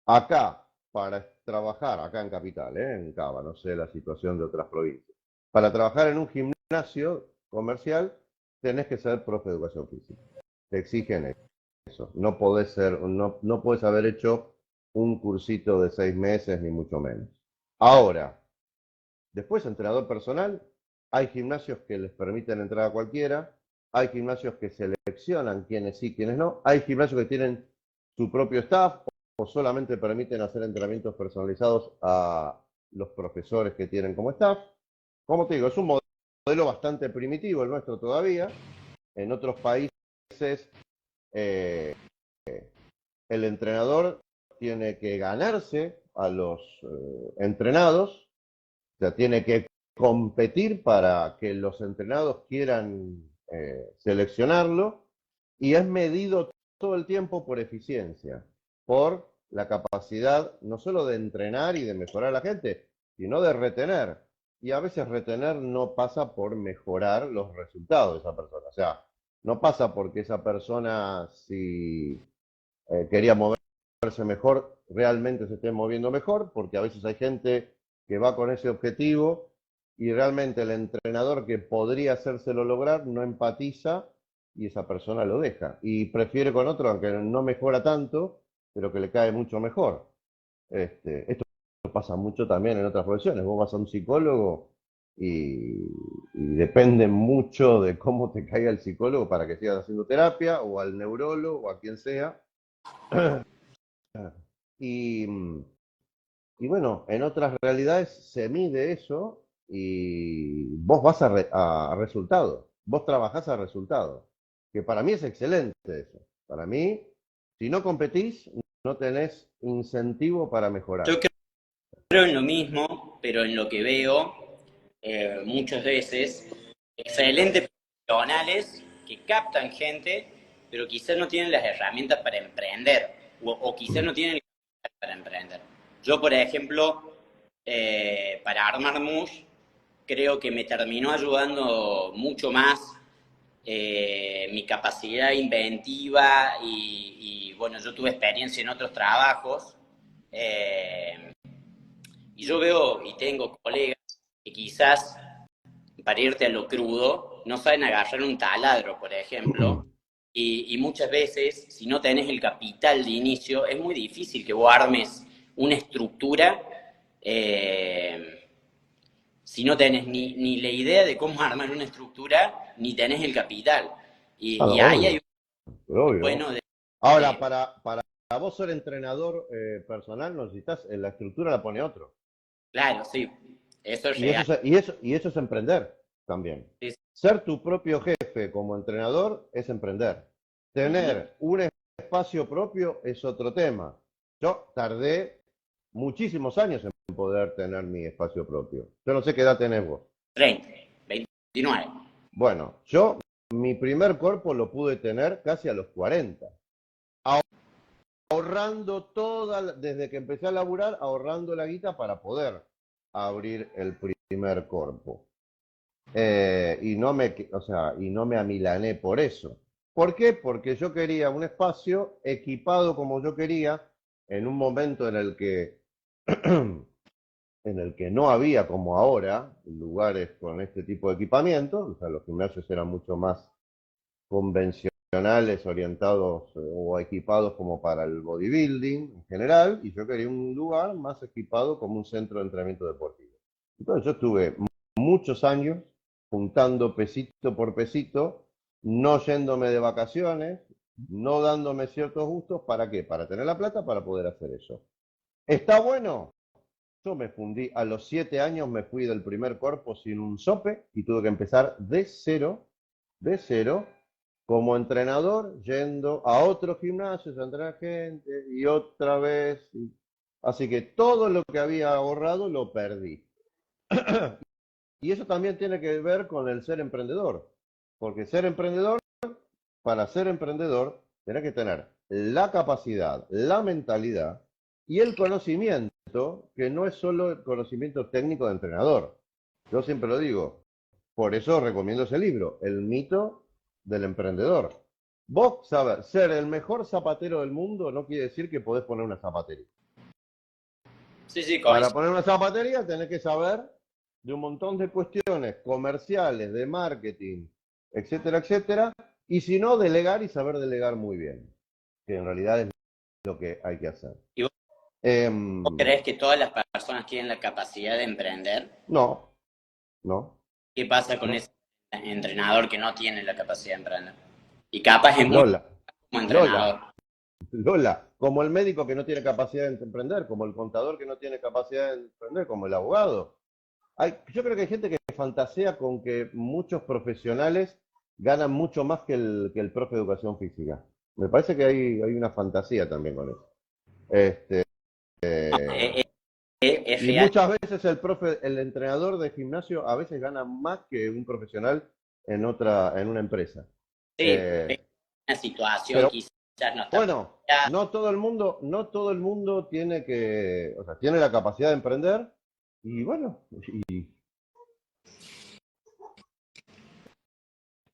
Acá, para trabajar, acá en Capital, en Cava, no sé la situación de otras provincias, para trabajar en un gimnasio comercial, tenés que ser profe de educación física. Te exigen eso. No podés ser, no podés haber hecho un cursito de 6 meses, ni mucho menos. Ahora, después, entrenador personal, hay gimnasios que les permiten entrar a cualquiera, hay gimnasios que seleccionan quiénes sí, quiénes no, hay gimnasios que tienen su propio staff o solamente permiten hacer entrenamientos personalizados a los profesores que tienen como staff. Como te digo, es un modelo bastante primitivo el nuestro todavía. En otros países eh, el entrenador tiene que ganarse a los entrenados, o sea, tiene que competir para que los entrenados quieran seleccionarlo, y es medido todo el tiempo por eficiencia, por la capacidad no solo de entrenar y de mejorar a la gente, sino de retener. Y a veces retener no pasa por mejorar los resultados de esa persona. O sea, no pasa porque esa persona, si quería moverse mejor, realmente se esté moviendo mejor, porque a veces hay gente que va con ese objetivo y realmente el entrenador que podría hacérselo lograr no empatiza y esa persona lo deja y prefiere con otro, aunque no mejora tanto, pero que le cae mucho mejor. Esto pasa mucho también en otras profesiones. Vos vas a un psicólogo y depende mucho de cómo te caiga el psicólogo para que sigas haciendo terapia, o al neurólogo, o a quien sea. Y, y bueno, en otras realidades se mide eso y vos vas a resultado, vos trabajás a resultado, que para mí es excelente eso. Para mí, si no competís, no tenés incentivo para Yo mejorar. creo en lo mismo, pero en lo que veo muchas veces, excelentes profesionales que captan gente, pero quizás no tienen las herramientas para emprender, o quizás no tienen el capital para emprender. Yo, por ejemplo, para armar Mush, creo que me terminó ayudando mucho más mi capacidad inventiva y, bueno, yo tuve experiencia en otros trabajos. Y yo veo y tengo colegas que quizás, para irte a lo crudo, no saben agarrar un taladro, por ejemplo, y muchas veces, si no tenés el capital de inicio, es muy difícil que vos armes una estructura eh, si no tenés ni la idea de cómo armar una estructura, ni tenés el capital. Ah, no, Y ahí hay obvio, un obvio. bueno Ahora, de- para vos ser entrenador personal, necesitas, la estructura la pone otro. claro, sí, eso es Y eso real. y eso es emprender también. Sí, sí. Ser tu propio jefe como entrenador es emprender. Ujú. Tener un espacio propio es otro tema. Yo tardé muchísimos años en poder tener mi espacio propio. Yo no sé qué edad tenés vos. 30, 29. Bueno, mi primer cuerpo lo pude tener casi a los 40, ahorrando desde que empecé a laburar, ahorrando la guita para poder abrir el primer cuerpo. Y no me amilané por eso. ¿Por qué? Porque yo quería un espacio equipado como yo quería en un momento en el que no había, como ahora, lugares con este tipo de equipamiento. O sea, los gimnasios eran mucho más convencionales, orientados o equipados como para el bodybuilding en general, y yo quería un lugar más equipado como un centro de entrenamiento deportivo. Entonces yo estuve muchos años juntando pesito por pesito, no yéndome de vacaciones, no dándome ciertos gustos. ¿Para qué? Para tener la plata para poder hacer eso. ¿Está bueno? Yo me fundí a los 7 años, me fui del primer cuerpo sin un sope y tuve que empezar de cero, como entrenador, yendo a otros gimnasios a entrenar gente y otra vez. Así que todo lo que había ahorrado lo perdí. Y eso también tiene que ver con el ser emprendedor, porque para ser emprendedor, tenés que tener la capacidad, la mentalidad y el conocimiento, que no es solo el conocimiento técnico de entrenador. Yo siempre lo digo, por eso recomiendo ese libro, El mito del emprendedor. Vos sabés, ser el mejor zapatero del mundo no quiere decir que podés poner una zapatería. Sí, sí, Para poner una zapatería tenés que saber de un montón de cuestiones comerciales, de marketing, etcétera, etcétera, y si no, delegar y saber delegar muy bien, que en realidad es lo que hay que hacer. ¿Y vos Em, crees que todas las personas tienen la capacidad de emprender? no, no, ¿Qué pasa con no. ese entrenador que no tiene la capacidad de emprender? Y capaz es muy Lola, como Lola, entrenador. Lola, como el médico que no tiene capacidad de emprender, como el contador que no tiene capacidad de emprender, como el abogado. Yo creo que hay gente que fantasea con que muchos profesionales ganan mucho más que el profe de educación física. Me parece que hay una fantasía también con eso. Este, No, es y real. muchas veces el entrenador de gimnasio a veces gana más que un profesional en una empresa. Sí, Eh, es una situación pero quizás no está bueno, planteada. no todo el mundo o sea, tiene la capacidad de emprender y bueno,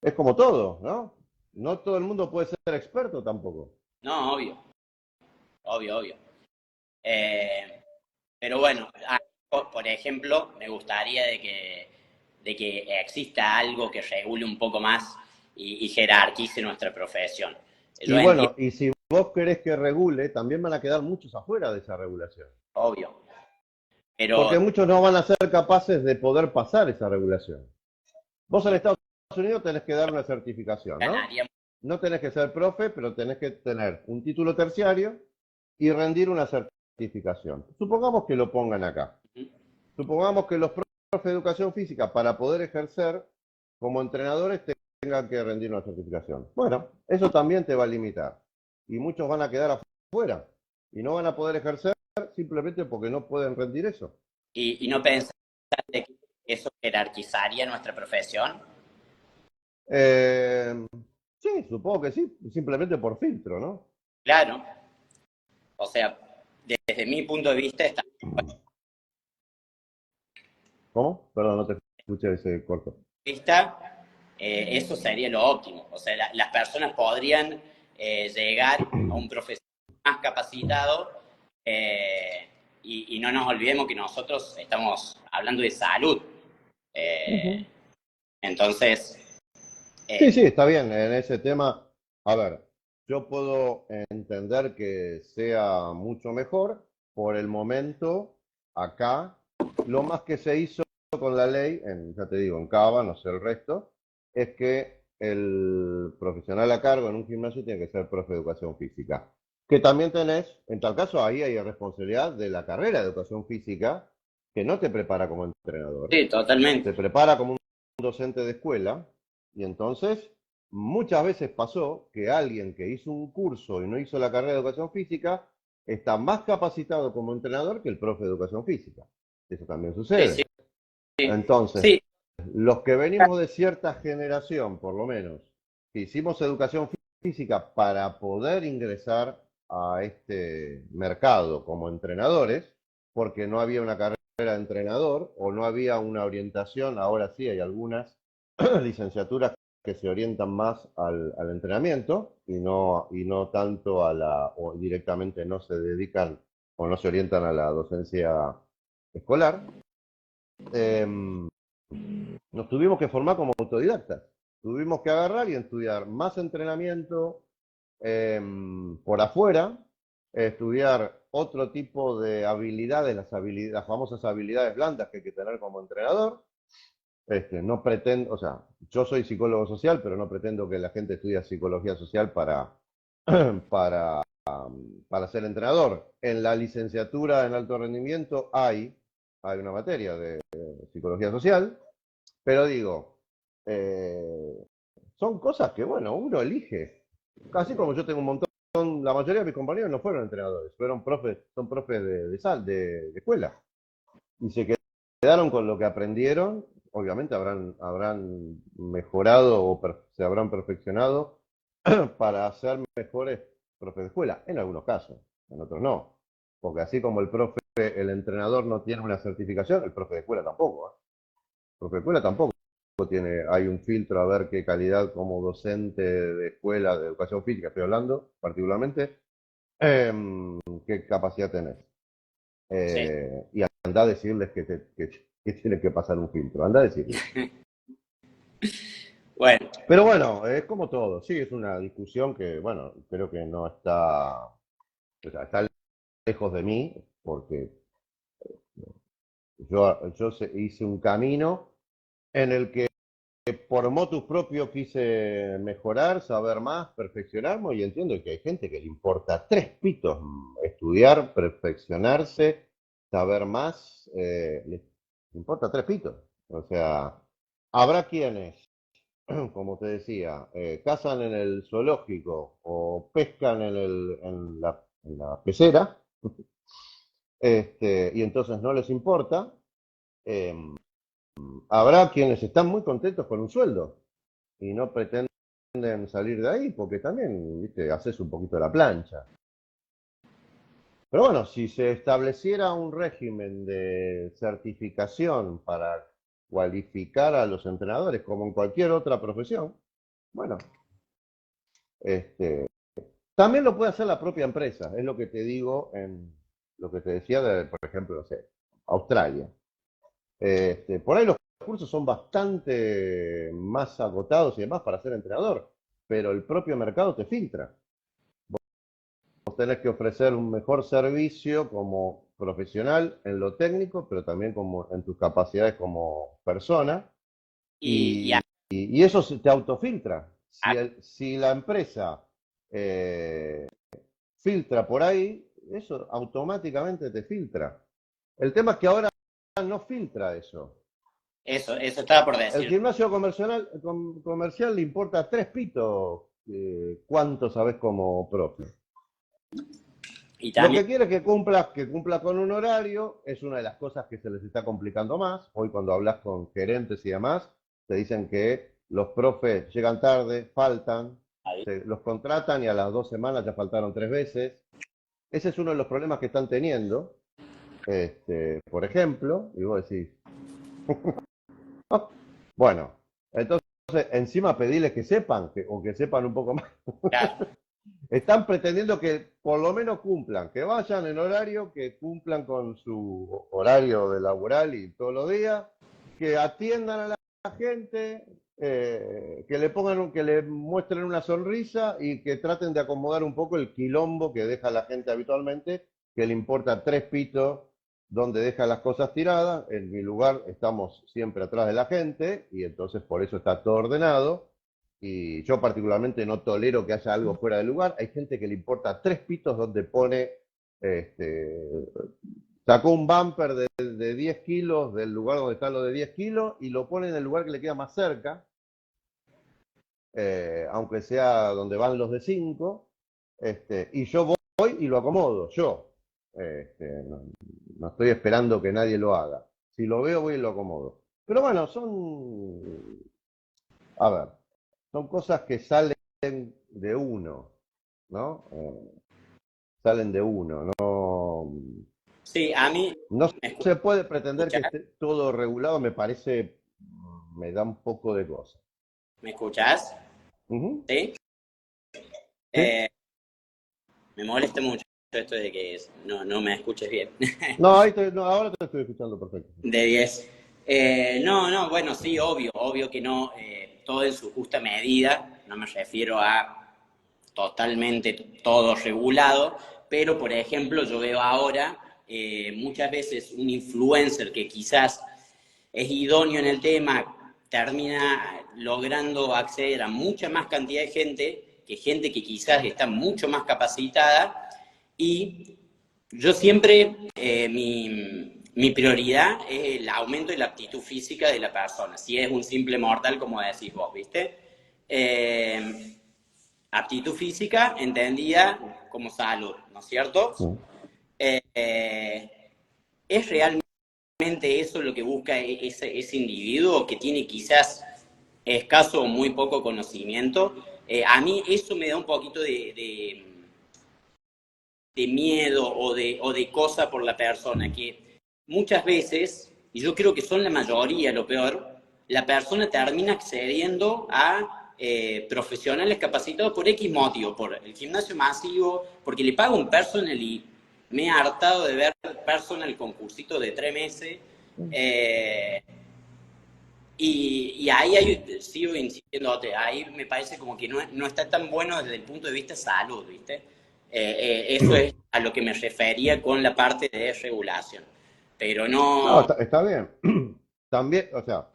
es como todo, ¿no? No todo el mundo puede ser experto tampoco. No, obvio, obvio, obvio. Eh, pero bueno, por ejemplo, me gustaría de que exista algo que regule un poco más y jerarquice nuestra profesión. Yo Y entiendo, bueno, y si vos querés que regule, también van a quedar muchos afuera de esa regulación. obvio, pero Porque muchos no van a ser capaces de poder pasar esa regulación. Vos en y Estados Unidos tenés que dar una certificación, ¿no? ganaría. No tenés que ser profe, pero tenés que tener un título terciario y rendir una certificación. Supongamos que lo pongan acá. Supongamos que los profes de educación física, para poder ejercer como entrenadores, tengan que rendir una certificación. Bueno, eso también te va a limitar. Y muchos van a quedar afuera y no van a poder ejercer simplemente porque no pueden rendir eso. Y no pensar de que eso jerarquizaría nuestra profesión. Eh, sí, supongo que sí, simplemente por filtro, ¿no? Claro, o sea, desde mi punto de vista, ¿Cómo? Perdón, no te escuché ese corto. eso sería lo óptimo. O sea, las personas podrían llegar a un profesional más capacitado y no nos olvidemos que nosotros estamos hablando de salud. Eh, Ujú. entonces, Sí, sí, eh, está bien. En ese tema, a ver, yo puedo entender que sea mucho mejor por el momento, acá lo más que se hizo con la ley, ya te digo, en Cava, no sé el resto, es que el profesional a cargo en un gimnasio tiene que ser profe de educación física. Que también tenés, en tal caso, ahí hay responsabilidad de la carrera de educación física, que no te prepara como entrenador, Sí, totalmente. te prepara como un docente de escuela, y entonces muchas veces pasó que alguien que hizo un curso y no hizo la carrera de educación física está más capacitado como entrenador que el profe de educación física. Eso también Sí, sí, sucede. sí. Entonces, Sí, los que venimos de cierta generación, por lo menos, que hicimos educación física para poder ingresar a este mercado como entrenadores, porque no había una carrera de entrenador o no había una orientación, ahora sí hay algunas licenciaturas que se orientan más al entrenamiento y no tanto o directamente no se dedican o no se orientan a la docencia escolar. Eh, Nos tuvimos que formar como autodidactas. Tuvimos que agarrar y estudiar más entrenamiento eh, por afuera, estudiar otro tipo de habilidades, las famosas habilidades blandas que hay que tener como entrenador. No pretendo, o sea, yo soy psicólogo social, pero no pretendo que la gente estudie psicología social para, para ser entrenador. En la licenciatura en alto rendimiento hay una materia de psicología social, pero digo, eh, son cosas que, bueno, uno elige. Casi como yo tengo un montón, la mayoría de mis compañeros no fueron entrenadores, fueron profes, son profes de escuela. Y se quedaron con lo que aprendieron, obviamente habrán mejorado o se habrán perfeccionado para ser mejores profes de escuela, en algunos casos, en otros no. Porque así como el entrenador no tiene una certificación, el profe de escuela tampoco. El profe de escuela tampoco hay un filtro a ver qué calidad como docente de escuela de educación física, estoy hablando particularmente, qué capacidad tenés. sí. Y anda a decirles que tienen que pasar un filtro, anda a decirles. Bueno, Pero bueno, es como todo, sí, es una discusión que, bueno, creo que no está, o sea, está lejos de mí, porque hice un camino en el que por motus propio quise mejorar, saber más, perfeccionarme, y entiendo que hay gente que le importa tres pitos estudiar, perfeccionarse, saber más, le importa tres pitos. O sea, habrá quienes, como te decía, cazan en el zoológico o pescan en la pecera, y entonces no les importa. Eh, Habrá quienes están muy contentos con un sueldo y no pretenden salir de ahí porque también, viste, haces un poquito la plancha. Pero bueno, si se estableciera un régimen de certificación para cualificar a los entrenadores como en cualquier otra profesión, bueno, este, también lo puede hacer la propia empresa, es lo que te digo en lo que te decía de, por ejemplo, no sé, Australia. Por ahí los cursos son bastante más agotados y demás para ser entrenador, pero el propio mercado te filtra. Vos tenés que ofrecer un mejor servicio como profesional en lo técnico, pero también como en tus capacidades como persona, y y eso te autofiltra. a- Si la empresa eh, filtra por ahí, eso automáticamente te filtra. El tema es que ahora no filtra eso. eso estaba por El decir. gimnasio comercial le importa tres pitos cuánto sabes como profe. Y Lo también, que quiere es que cumpla con un horario, es una de las cosas que se les está complicando más. Hoy cuando hablas con gerentes y demás, te dicen que los profes llegan tarde, faltan, los contratan y a las 2 semanas ya faltaron 3 veces. Ese es uno de los problemas que están teniendo, por ejemplo, y vos decís, bueno, entonces encima pedirles que sepan, o que sepan un poco más. claro, Están pretendiendo que por lo menos cumplan, que vayan en horario, que cumplan con su horario de laboral y todos los días, que atiendan a la gente, que le que le muestren una sonrisa y que traten de acomodar un poco el quilombo que deja la gente habitualmente, que le importa tres pitos donde deja las cosas tiradas. En mi lugar estamos siempre atrás de la gente y entonces por eso está todo ordenado. Y yo particularmente no tolero que haya algo fuera de lugar. Hay gente que le importa 3 pitos donde pone, sacó un bumper de 10 kilos del lugar donde está lo de 10 kilos y lo pone en el lugar que le queda más cerca, aunque sea donde van los de 5, y yo voy y lo acomodo, yo. No estoy esperando que nadie lo haga. Si lo veo, voy y lo acomodo. Pero bueno, a ver, son cosas que salen de uno, ¿no? Salen de uno, no, Sí, a mí, no ¿me se puede pretender que escuchás? esté todo regulado, me parece, me da un poco de cosa. ¿Me escuchás? Ujú. ¿Sí? ¿Sí? Eh, Me molesta mucho esto de que no me escuches bien. No, no, ahora te estoy escuchando perfecto. De 10. No, bueno, sí, obvio que no, todo en su justa medida, no me refiero a totalmente todo regulado, pero por ejemplo yo veo ahora muchas veces un influencer que quizás es idóneo en el tema, termina logrando acceder a mucha más cantidad de gente que quizás está mucho más capacitada y yo siempre, mi prioridad es el aumento de la aptitud física de la persona, si es un simple mortal, como decís vos, ¿viste? Eh, Aptitud física entendida como salud, ¿no es cierto? Mm. Eh, ¿Es realmente eso lo que busca ese individuo que tiene quizás escaso o muy poco conocimiento? A mí eso me da un poquito de miedo o de cosa por la persona, que muchas veces, y yo creo que son la mayoría lo peor, la persona termina accediendo a profesionales capacitados por X motivo, por el gimnasio masivo, porque le paga un personal y me he hartado de ver personal concursito de 3 meses. eh, y ahí sigo insistiendo, ahí me parece como que no está tan bueno desde el punto de vista salud, ¿viste? Eso es a lo que me refería con la parte de regulación. Pero No, no, está bien. También, o sea,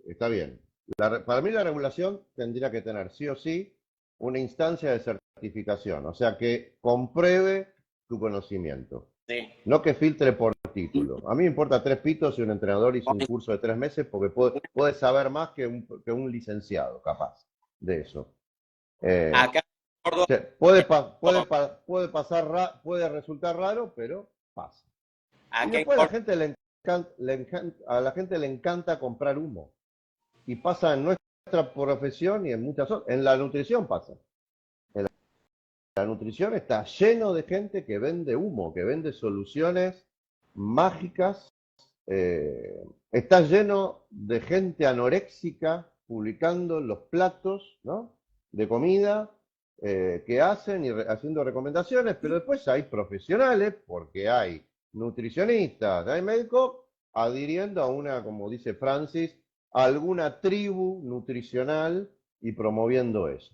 está bien. Para mí la regulación tendría que tener sí o sí una instancia de certificación, o sea, que compruebe tu conocimiento, sí, no que filtre por título. A mí me importa 3 pitos si un entrenador hizo un curso de 3 meses porque puede saber más que un licenciado, capaz de eso. Eh, acá en Córdoba, puede resultar raro, pero pasa. Y acá en después a la Córdoba, gente a la gente le encanta comprar humo. Y pasa en nuestra profesión y en muchas otras. En la nutrición pasa. En la nutrición está lleno de gente que vende humo, que vende soluciones mágicas. Está lleno de gente anoréxica publicando los platos, ¿no?, de comida que hacen y haciendo recomendaciones, pero después hay profesionales, porque hay nutricionistas, hay médicos adhiriendo a una, como dice Francis, a alguna tribu nutricional y promoviendo eso.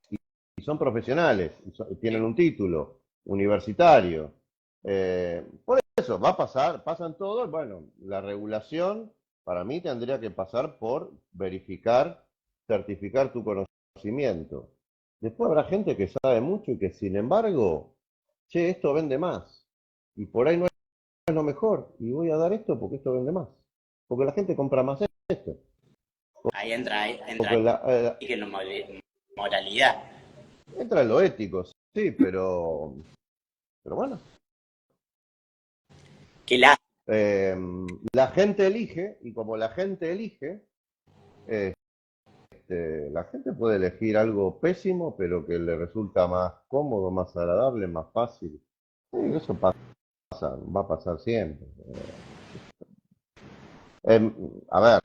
Y son profesionales, y tienen un título universitario. Por eso, va a pasar, pasan todos. Bueno, la regulación para mí tendría que pasar por verificar, certificar tu conocimiento. Después habrá gente que sabe mucho y que sin embargo, che, esto vende más. Y por ahí no es lo mejor. Y voy a dar esto porque esto vende más. Porque la gente compra más esto. ahí entra Porque que la moralidad. entra en lo ético, sí, pero bueno. Que la, Eh, la gente elige, y como la gente elige, la gente puede elegir algo pésimo, pero que le resulta más cómodo, más agradable, más fácil. Sí, eso pasa, va a pasar siempre. A ver,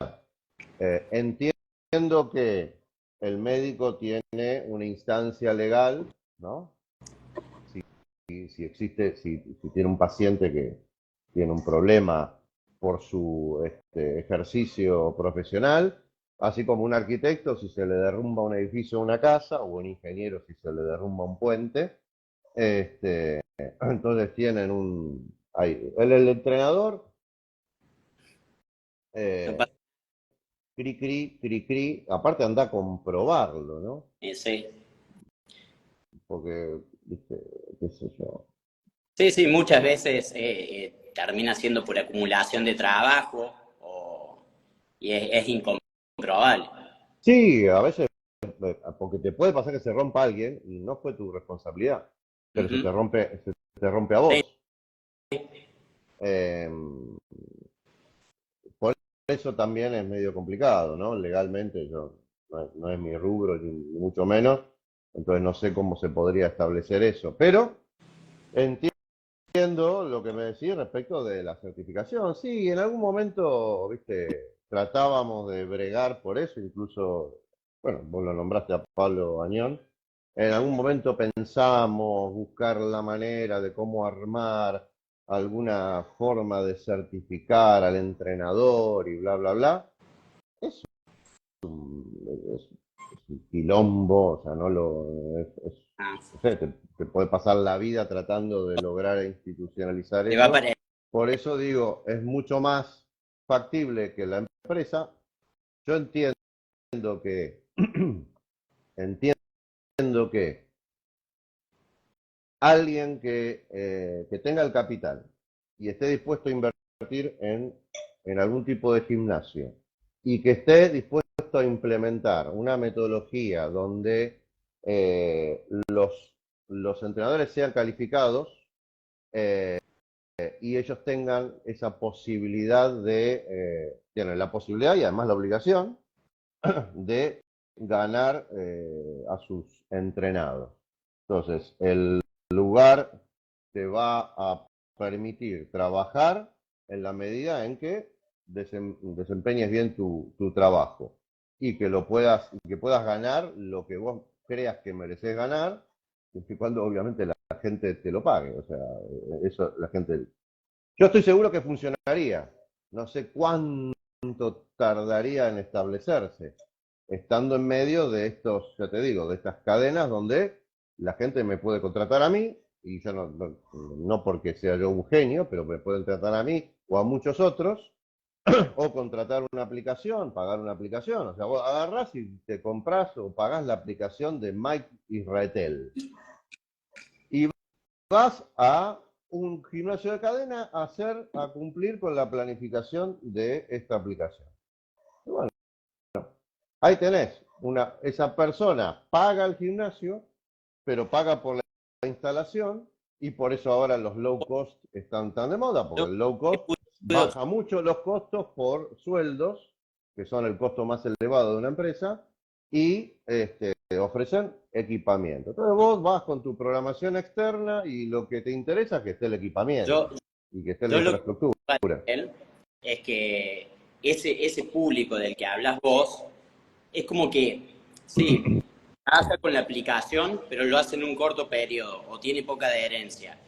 entiendo que el médico tiene una instancia legal, ¿no? Si existe, si tiene un paciente que tiene un problema por su ejercicio profesional, así como un arquitecto si se le derrumba un edificio o una casa, o un ingeniero si se le derrumba un puente, entonces tienen ahí. El entrenador, No eh, pasa- cri, cri, cri, cri, aparte anda a comprobarlo, ¿no? Sí. Porque, viste, qué sé yo. Sí, sí, muchas veces termina siendo por acumulación de trabajo y es incomprobable. Sí, a veces, porque te puede pasar que se rompa alguien y no fue tu responsabilidad, pero Ujú. se te rompe a Sí, vos. Eh, por eso también es medio complicado, ¿no? Legalmente yo, no es mi rubro, ni mucho menos, entonces no sé cómo se podría establecer eso, pero entiendo lo que me decís respecto de la certificación. Sí, en algún momento, viste, tratábamos de bregar por eso, incluso, bueno, vos lo nombraste a Pablo Añón, en algún momento pensamos buscar la manera de cómo armar alguna forma de certificar al entrenador y bla, bla, bla. Es es un quilombo, o sea, no lo, ah, no sé, te puede pasar la vida tratando de lograr institucionalizar te va eso. para... Por eso digo, es mucho más factible que la empresa. Yo entiendo que, entiendo que alguien que tenga el capital y esté dispuesto a invertir en algún tipo de gimnasio y que esté dispuesto a implementar una metodología donde los entrenadores sean calificados y ellos tengan esa posibilidad tienen la posibilidad y además la obligación de ganar a sus entrenados. Entonces, el lugar te va a permitir trabajar en la medida en que desempeñes bien tu trabajo y que puedas ganar lo que vos creas que mereces ganar, siempre y cuando obviamente la gente te lo pague. O sea, eso la gente. Yo estoy seguro que funcionaría. No sé cuánto tardaría en establecerse, estando en medio de estos, ya te digo, de estas cadenas donde la gente me puede contratar a mí, y yo no porque sea yo un genio, pero me pueden tratar a mí o a muchos otros, o contratar una aplicación, pagar una aplicación. O sea, vos agarrás y te compras o pagás la aplicación de Mike Israetel. Y vas a un gimnasio de cadena a cumplir con la planificación de esta aplicación. Y bueno, ahí tenés, esa persona paga el gimnasio, pero paga por la instalación y por eso ahora los low cost están tan de moda, porque Yo el low he cost podido- baja mucho los costos por sueldos, que son el costo más elevado de una empresa, y ofrecen equipamiento. Entonces vos vas con tu programación externa y lo que te interesa es que esté el yo, equipamiento y que esté la yo lo que infraestructura. para él es que ese público del que hablas vos es como que, sí, trabaja con la aplicación, pero lo hace en un corto periodo o tiene poca adherencia.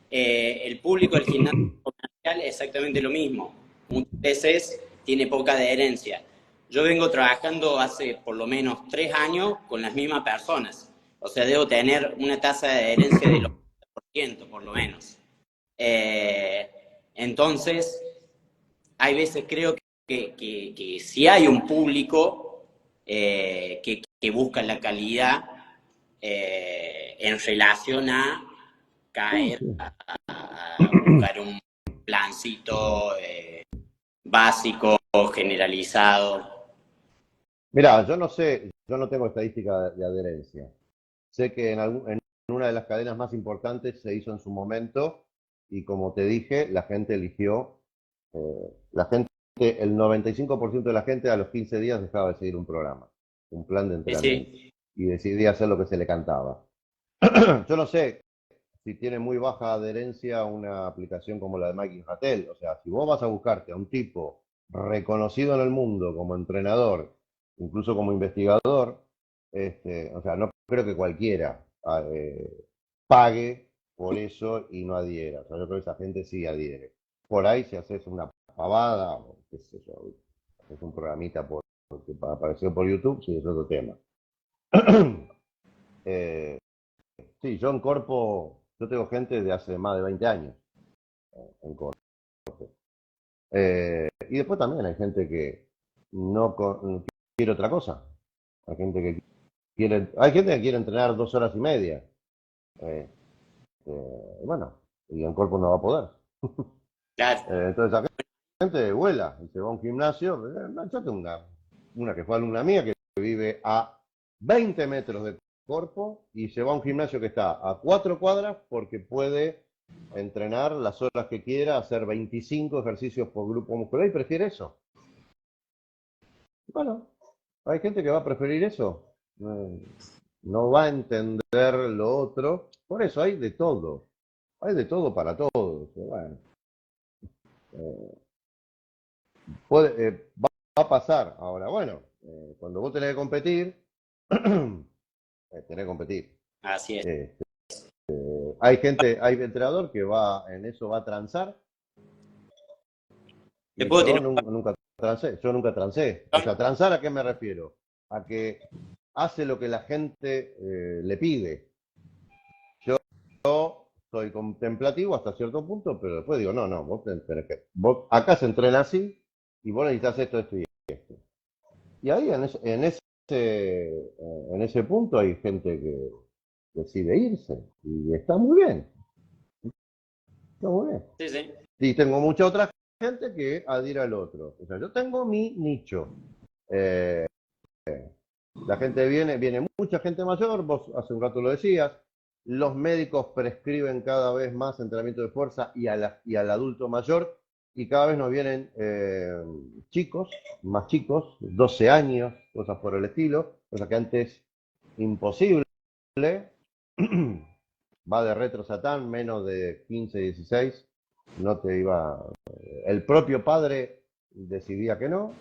El público del gimnasio comercial es exactamente lo mismo. Muchas veces tiene poca adherencia. Yo vengo trabajando hace por lo menos 3 años con las mismas personas. O sea, debo tener una tasa de adherencia del 80% por lo menos. Eh, entonces, hay veces creo que si hay un público que busca la calidad en relación a caer a buscar un plancito básico, generalizado. Mira, yo no sé, yo no tengo estadística de adherencia. Sé que en una de las cadenas más importantes se hizo en su momento y como te dije, la gente eligió, la gente, el 95% de la gente a los 15 días dejaba de seguir un programa, un plan de entrenamiento Sí, y decidía hacer lo que se le cantaba. Yo no sé si tiene muy baja adherencia una aplicación como la de Mike Ratel. O sea, si vos vas a buscarte a un tipo reconocido en el mundo como entrenador, incluso como investigador, o sea, no creo que cualquiera pague por eso y no adhiera. O sea, yo creo que esa gente sí adhiere. Por ahí si haces una pavada, o qué sé yo, haces un programita que apareció por YouTube, sí, es otro tema. Eh, Sí, yo en Corpo, yo tengo gente de hace más de 20 años. en corte. Y después también hay gente que quiere otra cosa. Hay gente que quiere entrenar 2 horas y media. Bueno, y en cuerpo no va a poder. Claro. Entonces la gente vuela y se va a un gimnasio. Yo tengo una que fue alumna mía que vive a 20 metros de Corpo y se va a un gimnasio que está a 4 cuadras porque puede entrenar las horas que quiera, hacer 25 ejercicios por grupo muscular y prefiere eso. Bueno, hay gente que va a preferir eso. No va a entender lo otro. Por eso hay de todo. Hay de todo para todos. Bueno, eh, va a pasar. Ahora, bueno, cuando vos tenés que competir, tenés que competir. Así es. Hay entrenador que en eso va a transar. Te Y puedo yo tirar nunca transé. Yo nunca transé. O sea, transar, ¿a qué me refiero? A que hace lo que la gente le pide. Yo soy contemplativo hasta cierto punto, pero después digo, no, vos tenés que. Acá se entrena así y vos necesitas esto, esto y esto. Y ahí en ese punto hay gente que decide irse y está muy bien. Está muy bien. Sí, sí. Y tengo mucha otra gente que adhiera al otro. O sea, yo tengo mi nicho. Eh, la gente viene mucha gente mayor, vos hace un rato lo decías, los médicos prescriben cada vez más entrenamiento de fuerza y al adulto mayor, y cada vez nos vienen chicos, más chicos, 12 años, cosas por el estilo, cosa que antes imposible. Va de retro satán, menos de 15, 16, no te iba. El propio padre decidía que no,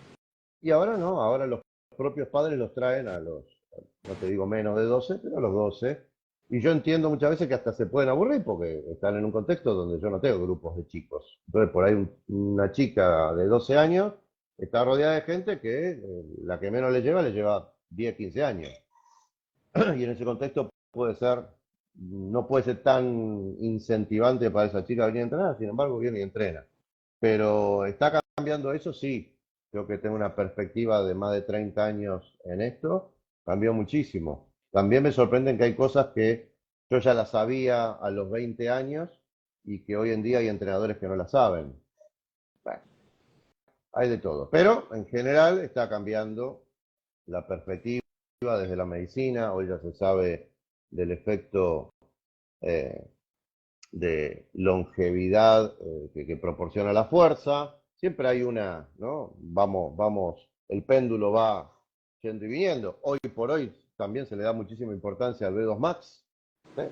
y ahora no, ahora los propios padres los traen no te digo menos de 12, pero a los 12. Y yo entiendo muchas veces que hasta se pueden aburrir porque están en un contexto donde yo no tengo grupos de chicos. Entonces, por ahí una chica de 12 años está rodeada de gente que la que menos le lleva 10, 15 años. Y en ese contexto no puede ser tan incentivante para esa chica venir a entrenar, sin embargo, viene y entrena. Pero está cambiando eso, sí. Creo que tengo una perspectiva de más de 30 años en esto, cambió muchísimo. También me sorprenden que hay cosas que yo ya las sabía a los 20 años y que hoy en día hay entrenadores que no las saben. Bueno, hay de todo. Pero en general está cambiando la perspectiva desde la medicina. Hoy ya se sabe del efecto eh, de longevidad que proporciona la fuerza. Siempre hay ¿no? Vamos, el péndulo va yendo y viniendo. Hoy por hoy también se le da muchísima importancia al B2 Max, ¿eh?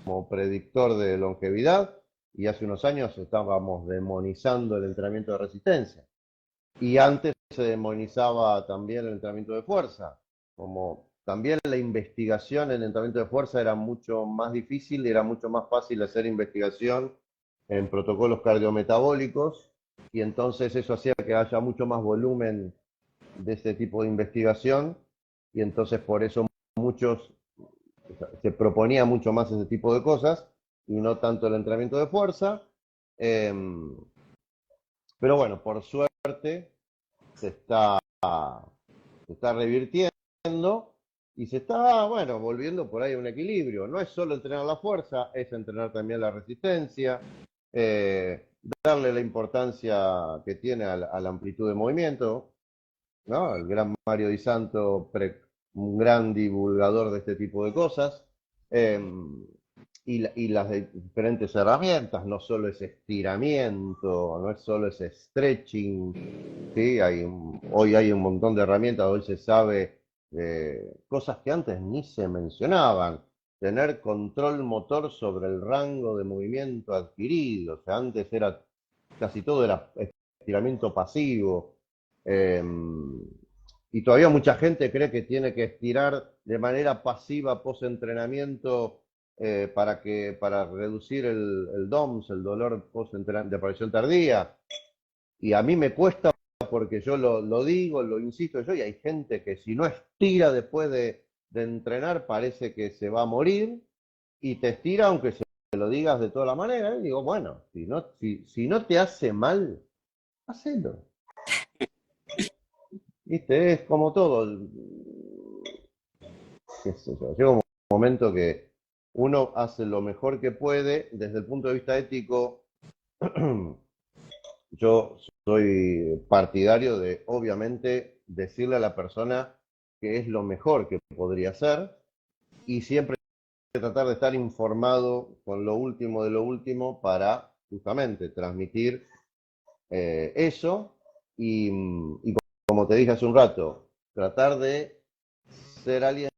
como predictor de longevidad, y hace unos años estábamos demonizando el entrenamiento de resistencia. Y antes se demonizaba también el entrenamiento de fuerza, como también la investigación en entrenamiento de fuerza era mucho más difícil y era mucho más fácil hacer investigación en protocolos cardiometabólicos, y entonces eso hacía que haya mucho más volumen de ese tipo de investigación, y entonces por eso se proponía mucho más ese tipo de cosas y no tanto el entrenamiento de fuerza. Pero bueno, por suerte se está, se está revirtiendo y se está, bueno, volviendo por ahí a un equilibrio. No es solo entrenar la fuerza, es entrenar también la resistencia, darle la importancia que tiene a la amplitud de movimiento, ¿no? El gran Mario Di Santo, un gran divulgador de este tipo de cosas. Eh, y las diferentes herramientas, no solo es estiramiento, no es solo es stretching, ¿sí? Hoy hay un montón de herramientas, hoy se sabe cosas que antes ni se mencionaban, tener control motor sobre el rango de movimiento adquirido, o sea, antes casi todo era estiramiento pasivo, y todavía mucha gente cree que tiene que estirar de manera pasiva post-entrenamiento para reducir el DOMS, el dolor de aparición tardía. Y a mí me cuesta porque yo lo digo, lo insisto yo, y hay gente que si no estira después de entrenar parece que se va a morir, y te estira aunque lo digas de todas las maneras, y digo, bueno, si no te hace mal, hacelo. ¿Viste? Es como todo. Qué sé yo. Llega un momento que uno hace lo mejor que puede desde el punto de vista ético. Yo soy partidario de, obviamente, decirle a la persona que es lo mejor que podría hacer y siempre tratar de estar informado con lo último de lo último para justamente transmitir eso y como te dije hace un rato, tratar de ser alguien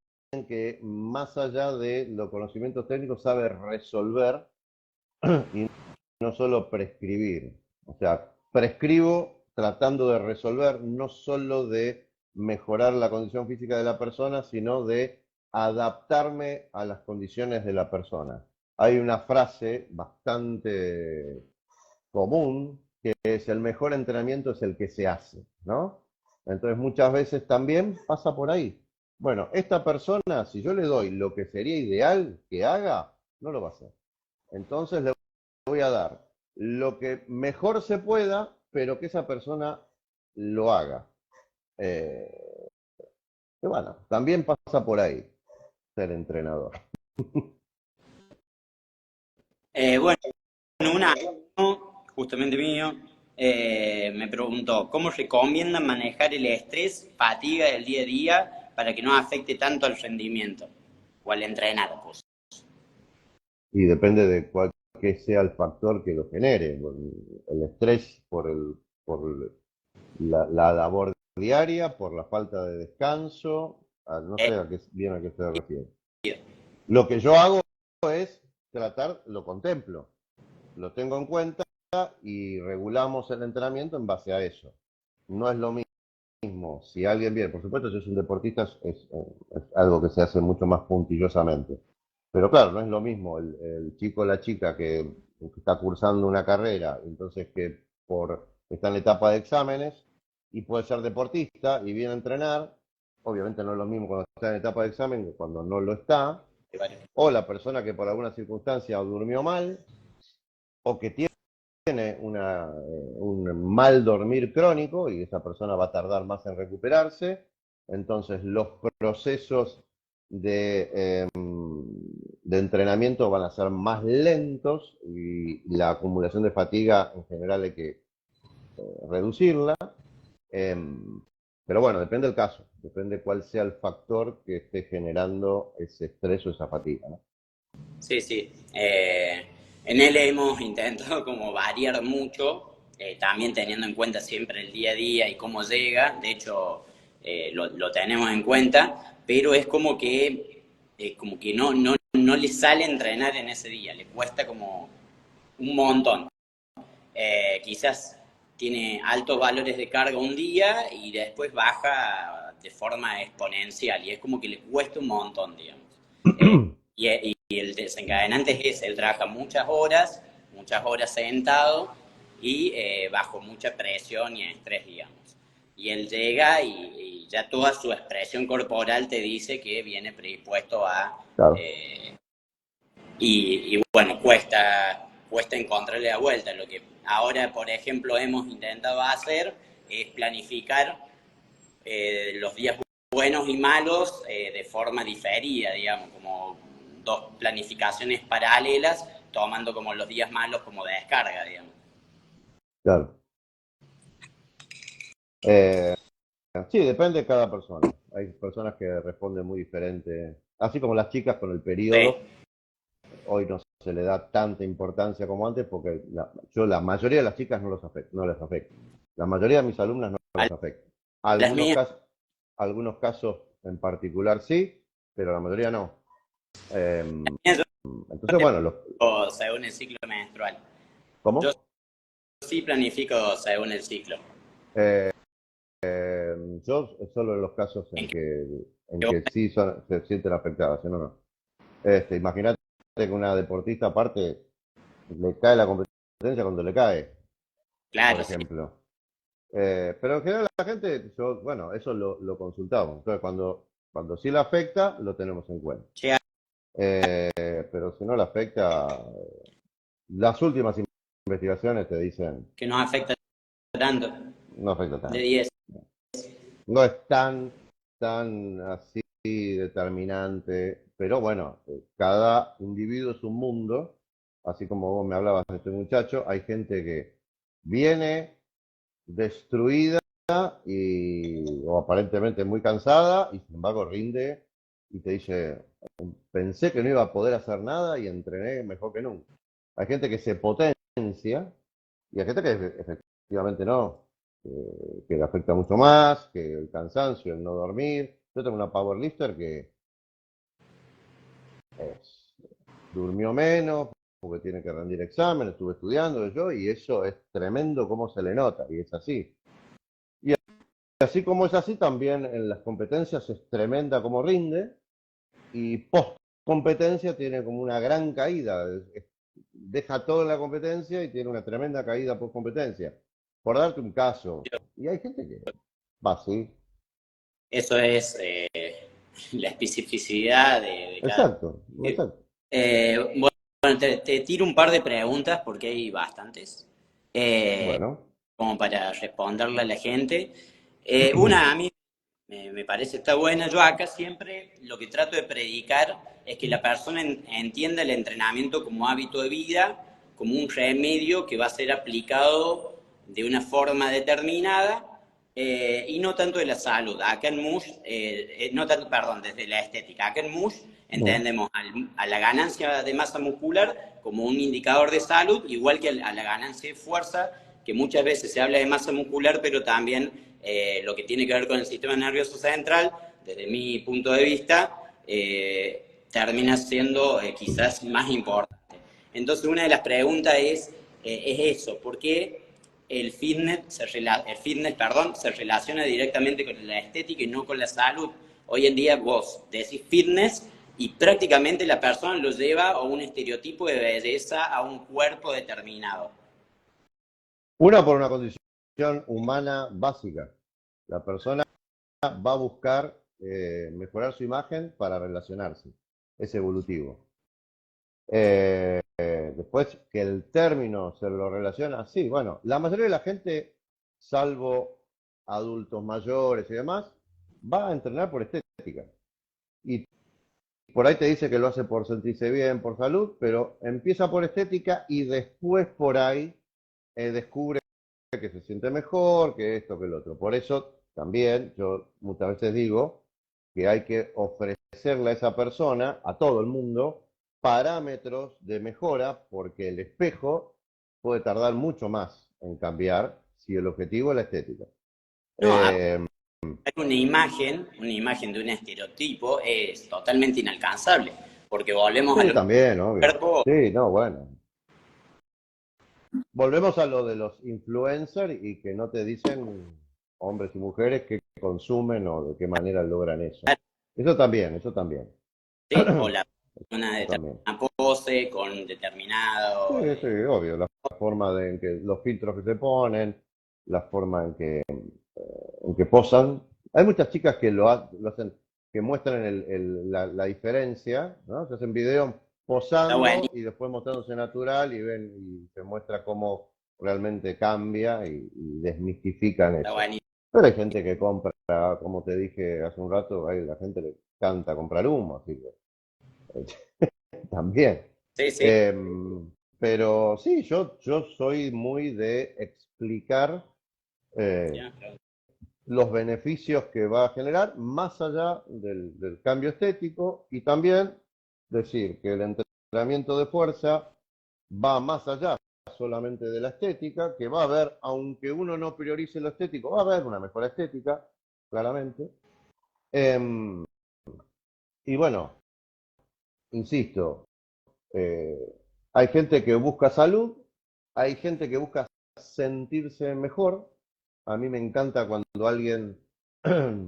que más allá de los conocimientos técnicos sabe resolver y no solo prescribir. O sea, prescribo tratando de resolver, no solo de mejorar la condición física de la persona, sino de adaptarme a las condiciones de la persona. Hay una frase bastante común que es: el mejor entrenamiento es el que se hace, ¿no? Entonces muchas veces también pasa por ahí. Bueno, esta persona, si yo le doy lo que sería ideal que haga, no lo va a hacer. Entonces le voy a dar lo que mejor se pueda, pero que esa persona lo haga. Eh, y bueno, también pasa por ahí ser entrenador. Bueno, un amigo, justamente mío, me preguntó, ¿cómo recomiendan manejar el estrés, fatiga del día a día para que no afecte tanto al rendimiento o al entrenar, pues? Y depende de cuál que sea el factor que lo genere. El estrés por la labor diaria, por la falta de descanso, no sé bien a qué se refiere. Lo que yo hago es tratar, lo contemplo, lo tengo en cuenta y regulamos el entrenamiento en base a eso. No es lo mismo si alguien viene, por supuesto, si es un deportista es algo que se hace mucho más puntillosamente. Pero claro, no es lo mismo el chico o la chica que está cursando una carrera, entonces que está en la etapa de exámenes y puede ser deportista y viene a entrenar. Obviamente no es lo mismo cuando está en etapa de examen que cuando no lo está. O la persona que por alguna circunstancia durmió mal o que tiene un mal dormir crónico y esa persona va a tardar más en recuperarse. Entonces los procesos de entrenamiento van a ser más lentos y la acumulación de fatiga en general hay que reducirla. Eh, pero bueno, depende del caso, depende cuál sea el factor que esté generando ese estrés o esa fatiga, ¿no? Sí, sí. En él hemos intentado como variar mucho, también teniendo en cuenta siempre el día a día y cómo llega. De hecho, lo tenemos en cuenta, pero es como que no le sale entrenar en ese día, le cuesta como un montón. Quizás tiene altos valores de carga un día y después baja de forma exponencial y es como que le cuesta un montón, digamos. Y el desencadenante es ese, él trabaja muchas horas sentado y bajo mucha presión y estrés, digamos. Y él llega y ya toda su expresión corporal te dice que viene predispuesto a... Claro. eh, y bueno, cuesta encontrarle la vuelta. Lo que ahora, por ejemplo, hemos intentado hacer es planificar los días buenos y malos de forma diferida, digamos, como dos planificaciones paralelas, tomando como los días malos como de descarga, digamos. Claro. Sí, depende de cada persona. Hay personas que responden muy diferente. Así como las chicas con el Sí, periodo, hoy no se le da tanta importancia como antes porque la mayoría de las chicas no les afecta. La mayoría de mis alumnas no a les afecta. las mías Algunos casos en particular sí, pero la mayoría no. Eh, yo entonces, bueno, planifico según el ciclo menstrual. Yo ¿cómo? sí planifico según el ciclo. Eh, yo solo en los casos En en que que sí se sienten afectadas, si no, no. Imagínate que una deportista aparte le cae la competencia cuando le cae, por claro, sí. ejemplo. Pero en general la gente, bueno, eso lo consultamos. Entonces, cuando sí le afecta, lo tenemos en cuenta. Llega Eh, pero si no le afecta, las últimas investigaciones te dicen, Que no afecta tanto, no afecta de tanto. 10. No es tan así determinante, pero bueno, cada individuo es un mundo, así como vos me hablabas de este muchacho, hay gente que viene destruida o aparentemente muy cansada y sin embargo rinde y te dice, pensé que no iba a poder hacer nada y entrené mejor que nunca. Hay gente que se potencia y hay gente que efectivamente no, que le afecta mucho más, que el cansancio, el no dormir. Yo tengo una powerlifter que durmió menos porque tiene que rendir examen, estuve estudiando yo y eso es tremendo cómo se le nota y es así. Y así como es así, también en las competencias es tremenda como rinde y post competencia tiene como una gran caída. Deja todo en la competencia y tiene una tremenda caída post competencia. Por darte un caso. Y hay gente que va así. Eso es la especificidad de cada... Exacto, exacto. Bueno, te tiro un par de preguntas porque hay bastantes, Bueno. como para responderle a la gente. Una a mí me parece está buena. Yo acá siempre lo que trato de predicar es que la persona entienda el entrenamiento como hábito de vida, como un remedio que va a ser aplicado de una forma determinada y no tanto de la salud. Acá en MUSH, no tanto, perdón, desde la estética. Acá en MUSH entendemos a la ganancia de masa muscular como un indicador de salud, igual que a la ganancia de fuerza, que muchas veces se habla de masa muscular, pero también lo que tiene que ver con el sistema nervioso central, desde mi punto de vista, termina siendo quizás más importante. Entonces, una de las preguntas es eso, ¿por qué el fitness, se relaciona directamente con la estética y no con la salud? Hoy en día vos decís fitness y prácticamente la persona lo lleva a un estereotipo de belleza, a un cuerpo determinado. Una por una condición humana básica. La persona va a buscar mejorar su imagen para relacionarse. Es evolutivo. Después que el término se lo relaciona, sí, bueno, la mayoría de la gente, salvo adultos mayores y demás, va a entrenar por estética. Y por ahí te dice que lo hace por sentirse bien, por salud, pero empieza por estética y después por ahí descubre que se siente mejor, que esto, que el otro. Por eso también yo muchas veces digo que hay que ofrecerle a esa persona, a todo el mundo, parámetros de mejora, porque el espejo puede tardar mucho más en cambiar si el objetivo es la estética. No, una imagen de un estereotipo es totalmente inalcanzable, porque volvemos a Sí, lo también, del obvio. cuerpo. Sí, no, bueno. Volvemos a lo de los influencers y que no te dicen hombres y mujeres qué consumen o de qué manera logran eso. Eso también, eso también. ¿Sí? O la una Eso también. determinada pose con Sí, determinado... sí, obvio. La forma en que los filtros que se ponen, la forma en que posan. Hay muchas chicas que lo hacen, que muestran la diferencia, ¿no? Se hacen videos Está posando buenísimo, y después mostrándose natural y ven y se muestra cómo realmente cambia y desmistifican está eso. buenísimo. Pero hay gente que compra, como te dije hace un rato, hay la gente le encanta comprar humo, así que también. Sí, sí. Pero sí, yo soy muy de explicar eh, Ya, claro. los beneficios que va a generar más allá del cambio estético y también decir que el entrenamiento de fuerza va más allá solamente de la estética, que va a haber, aunque uno no priorice lo estético, va a haber una mejor estética, claramente. Em, y bueno, insisto, eh, hay gente que busca salud, hay gente que busca sentirse mejor. A mí me encanta cuando alguien,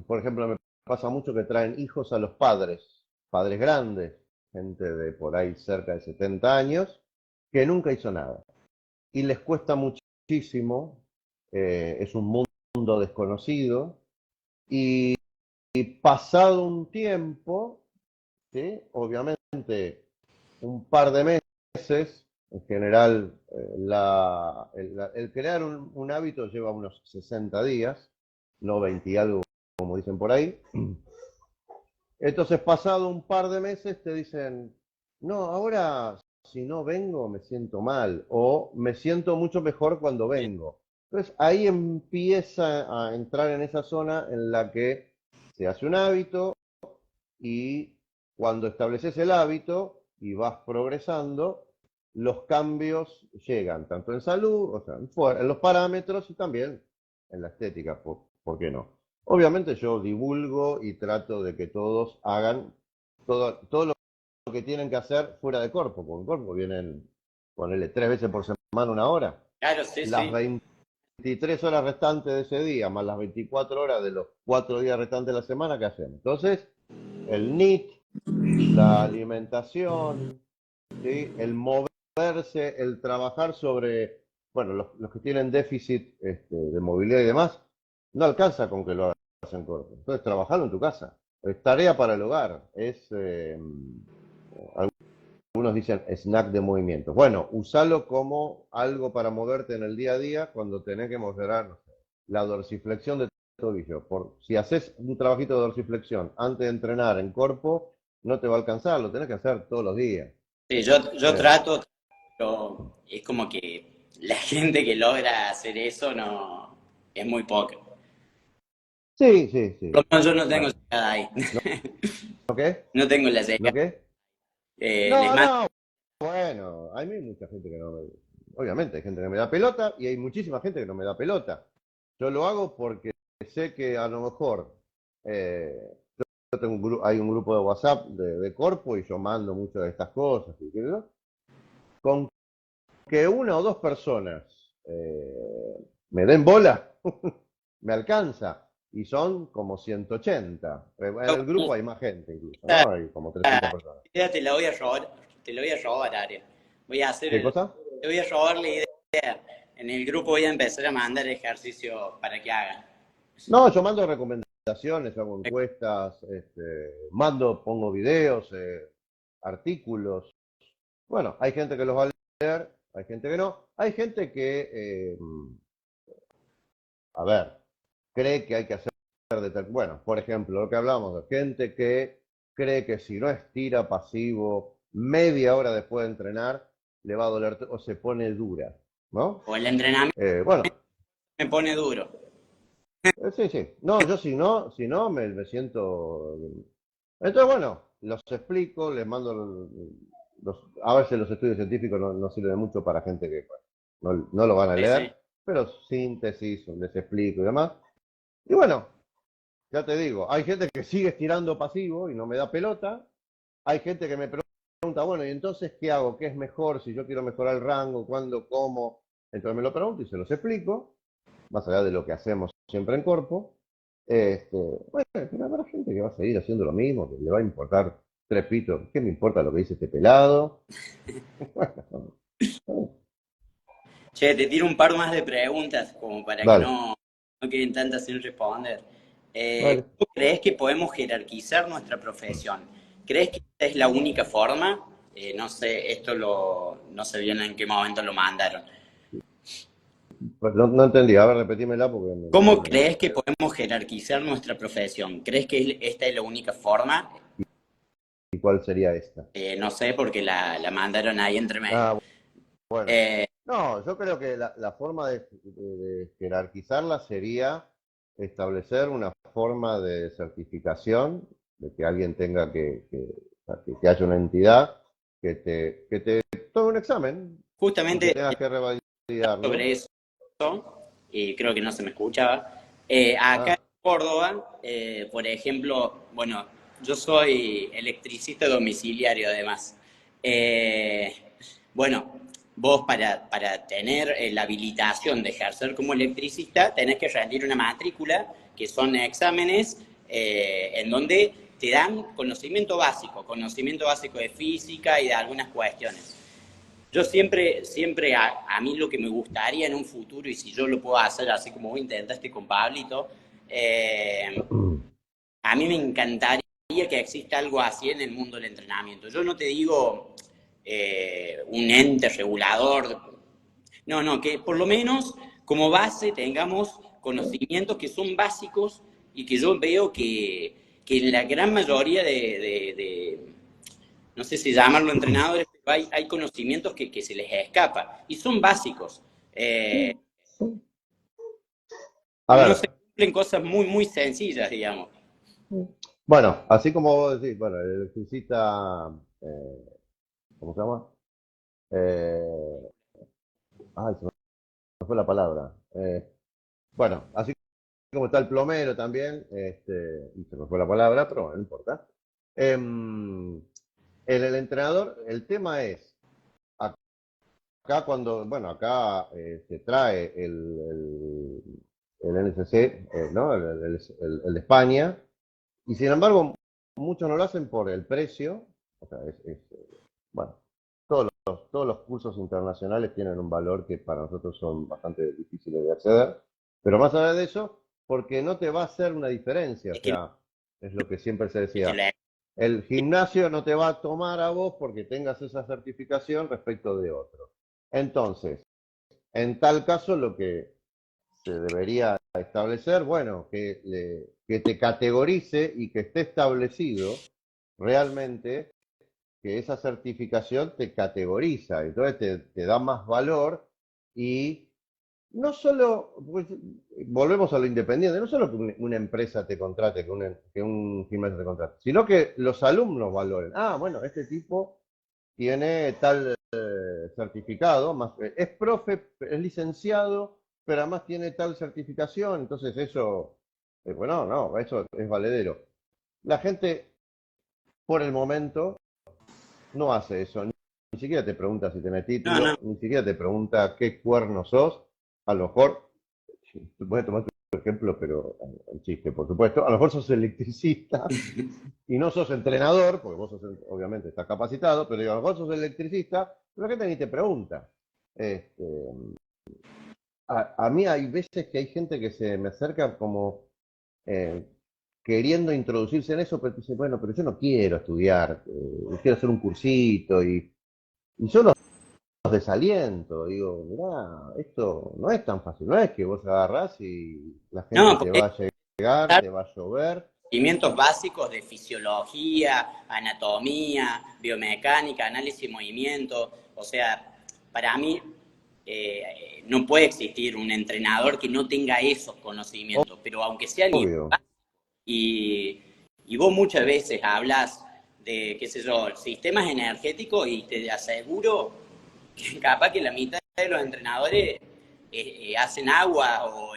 por ejemplo, me pasa mucho que traen hijos a los padres, padres grandes, gente de por ahí cerca de 70 años, que nunca hizo nada. Y les cuesta muchísimo, es un mundo desconocido, y pasado un tiempo, ¿sí? Obviamente un par de meses. En general, el crear un hábito lleva unos 60 días, no 20 y algo, como dicen por ahí. Entonces, pasado un par de meses, te dicen, no, ahora si no vengo me siento mal, o me siento mucho mejor cuando vengo. Entonces, ahí empieza a entrar en esa zona en la que se hace un hábito y cuando estableces el hábito y vas progresando, los cambios llegan, tanto en salud, o sea, en los parámetros y también en la estética, ¿por qué no? Obviamente yo divulgo y trato de que todos hagan todo lo que tienen que hacer fuera de Corpo, porque en Corpo vienen, ponerle 3 veces por semana, 1 hora. Claro, sí, Las sí. 23 horas restantes de ese día, más las 24 horas de los 4 días restantes de la semana, ¿qué hacemos? Entonces, el NEAT, la alimentación, ¿sí? El moverse, el trabajar sobre, bueno, los que tienen déficit de movilidad y demás, no alcanza con que lo hagas en corto. Entonces, trabajarlo en tu casa. Es tarea para el hogar. Algunos dicen snack de movimiento. Bueno, usalo como algo para moverte en el día a día cuando tenés que moderar, no sé, la dorsiflexión de tobillo. Si haces un trabajito de dorsiflexión antes de entrenar en corpo, no te va a alcanzar, lo tenés que hacer todos los días. Sí, yo Eh, trato, pero es como que la gente que logra hacer eso no es muy poca. sí, sí, sí. Por lo menos yo no tengo Bueno, llegada ahí. ¿lo qué? No tengo la ¿Lo llegada. qué? Les No, mando. no, bueno, hay mucha gente que no me... Obviamente, hay gente que me da pelota y hay muchísima gente que no me da pelota. Yo lo hago porque sé que a lo mejor yo tengo hay un grupo de WhatsApp de Corpo y yo mando muchas de estas cosas. ¿No? Con que 1 o 2 personas me den bola, me alcanza. Y son como 180. En el grupo hay más gente incluso, ¿no? Hay como 300 personas. Idea te la voy a robar, te la voy a robar, Aria. Voy a hacer ¿Qué cosa? te voy a robar la idea. En el grupo voy a empezar a mandar ejercicios para que hagan. No, yo mando recomendaciones, hago encuestas, pongo videos, artículos. Bueno, hay gente que los va a leer, hay gente que no. Hay gente que, a ver, cree que hay que hacer bueno, por ejemplo, lo que hablamos de gente que cree que si no estira pasivo media hora después de entrenar, le va a doler o se pone dura, ¿no? O el entrenamiento Bueno, me pone duro. sí, sí. No, yo si no me siento. Entonces, bueno, los explico, les mando a veces los estudios científicos no sirven mucho para gente que bueno, no lo van a Sí, sí. leer, pero síntesis, les explico y demás. Y bueno, ya te digo, hay gente que sigue estirando pasivo y no me da pelota. Hay gente que me pregunta, bueno, ¿y entonces qué hago? ¿Qué es mejor? Si yo quiero mejorar el rango, ¿cuándo? ¿Cómo? Entonces me lo pregunto y se los explico, más allá de lo que hacemos siempre en Corpo. Bueno, pero habrá gente que va a seguir haciendo lo mismo, que le va a importar 3 pitos. ¿Qué me importa lo que dice este pelado? Bueno, Che, te tiro un par más de preguntas como para que dale, no queden tantas sin responder. dale. ¿Cómo crees que podemos jerarquizar nuestra profesión? ¿Crees que esta es la única forma? No sé, no sé bien en qué momento lo mandaron. Pues no entendí, a ver, repetímela porque ¿Cómo crees que podemos jerarquizar nuestra profesión? ¿Crees que esta es la única forma? ¿Y cuál sería esta? No sé, porque la mandaron ahí entre medio. Ah, bueno. Eh, No, yo creo que la forma de jerarquizarla sería establecer una forma de certificación, de que alguien tenga que haya una entidad que te tome un examen y que Justamente tengas que revalidarlo. sobre eso, y creo que no se me escuchaba. Acá en Ah, Córdoba, por ejemplo, bueno, yo soy electricista domiciliario además. Eh, bueno, vos para tener la habilitación de ejercer como electricista tenés que rendir una matrícula, que son exámenes en donde te dan conocimiento básico de física y de algunas cuestiones. Yo siempre a mí lo que me gustaría en un futuro, y si yo lo puedo hacer así como vos intentaste con Pablito, a mí me encantaría que exista algo así en el mundo del entrenamiento. Yo no te digo un ente regulador. No, no, que por lo menos como base tengamos conocimientos que son básicos y que yo veo que en la gran mayoría no sé si llamarlo entrenadores, pero hay conocimientos que se les escapa y son básicos. A No se ver, cumplen cosas muy, muy sencillas, digamos. bueno, así como vos decís, bueno, el electricista, ¿cómo se llama? Eh, ay, se me fue la palabra. Bueno, así como está el plomero también, y se me fue la palabra, pero bueno, no importa. El entrenador, el tema es, acá cuando, bueno, acá se trae el NCC, ¿no? El de España, y sin embargo, muchos no lo hacen por el precio, o sea, bueno, todos los cursos internacionales tienen un valor que para nosotros son bastante difíciles de acceder, pero más allá de eso, porque no te va a hacer una diferencia, o Es que, sea, es lo que siempre se es que decía. El gimnasio no te va a tomar a vos porque tengas esa certificación respecto de otro. Entonces, en tal caso, lo que se debería establecer, bueno, que te categorice y que esté establecido realmente que esa certificación te categoriza, entonces te da más valor y no solo, pues, volvemos a lo independiente, no solo que una empresa te contrate, que un gimnasio te contrate, sino que los alumnos valoren, ah, bueno, este tipo tiene tal certificado, más, es profe, es licenciado, pero además tiene tal certificación, entonces eso, bueno, no, eso es valedero. La gente, por el momento, no hace eso, ni siquiera te pregunta si tenés no, no, título, ni siquiera te pregunta qué cuerno sos, a lo mejor, voy a tomar tu ejemplo, pero en chiste, por supuesto, a lo mejor sos electricista y no sos entrenador, porque vos sos, obviamente estás capacitado, pero digo, a lo mejor sos electricista, pero la gente ni te pregunta. Este, a mí hay veces que hay gente que se me acerca como eh, queriendo introducirse en eso, pero dice, bueno, pero yo no quiero estudiar, quiero hacer un cursito y yo los desaliento, digo, mirá, esto no es tan fácil, no es que vos agarrás y la gente no, te porque va a llegar, te va a llover. conocimientos básicos de fisiología, anatomía, biomecánica, análisis de movimiento. O sea, para mí no puede existir un entrenador que no tenga esos conocimientos, pero aunque sea nivel Obvio. básico, y, y vos muchas veces hablas de, qué sé yo, sistemas energéticos y te aseguro que capaz que la mitad de los entrenadores hacen agua o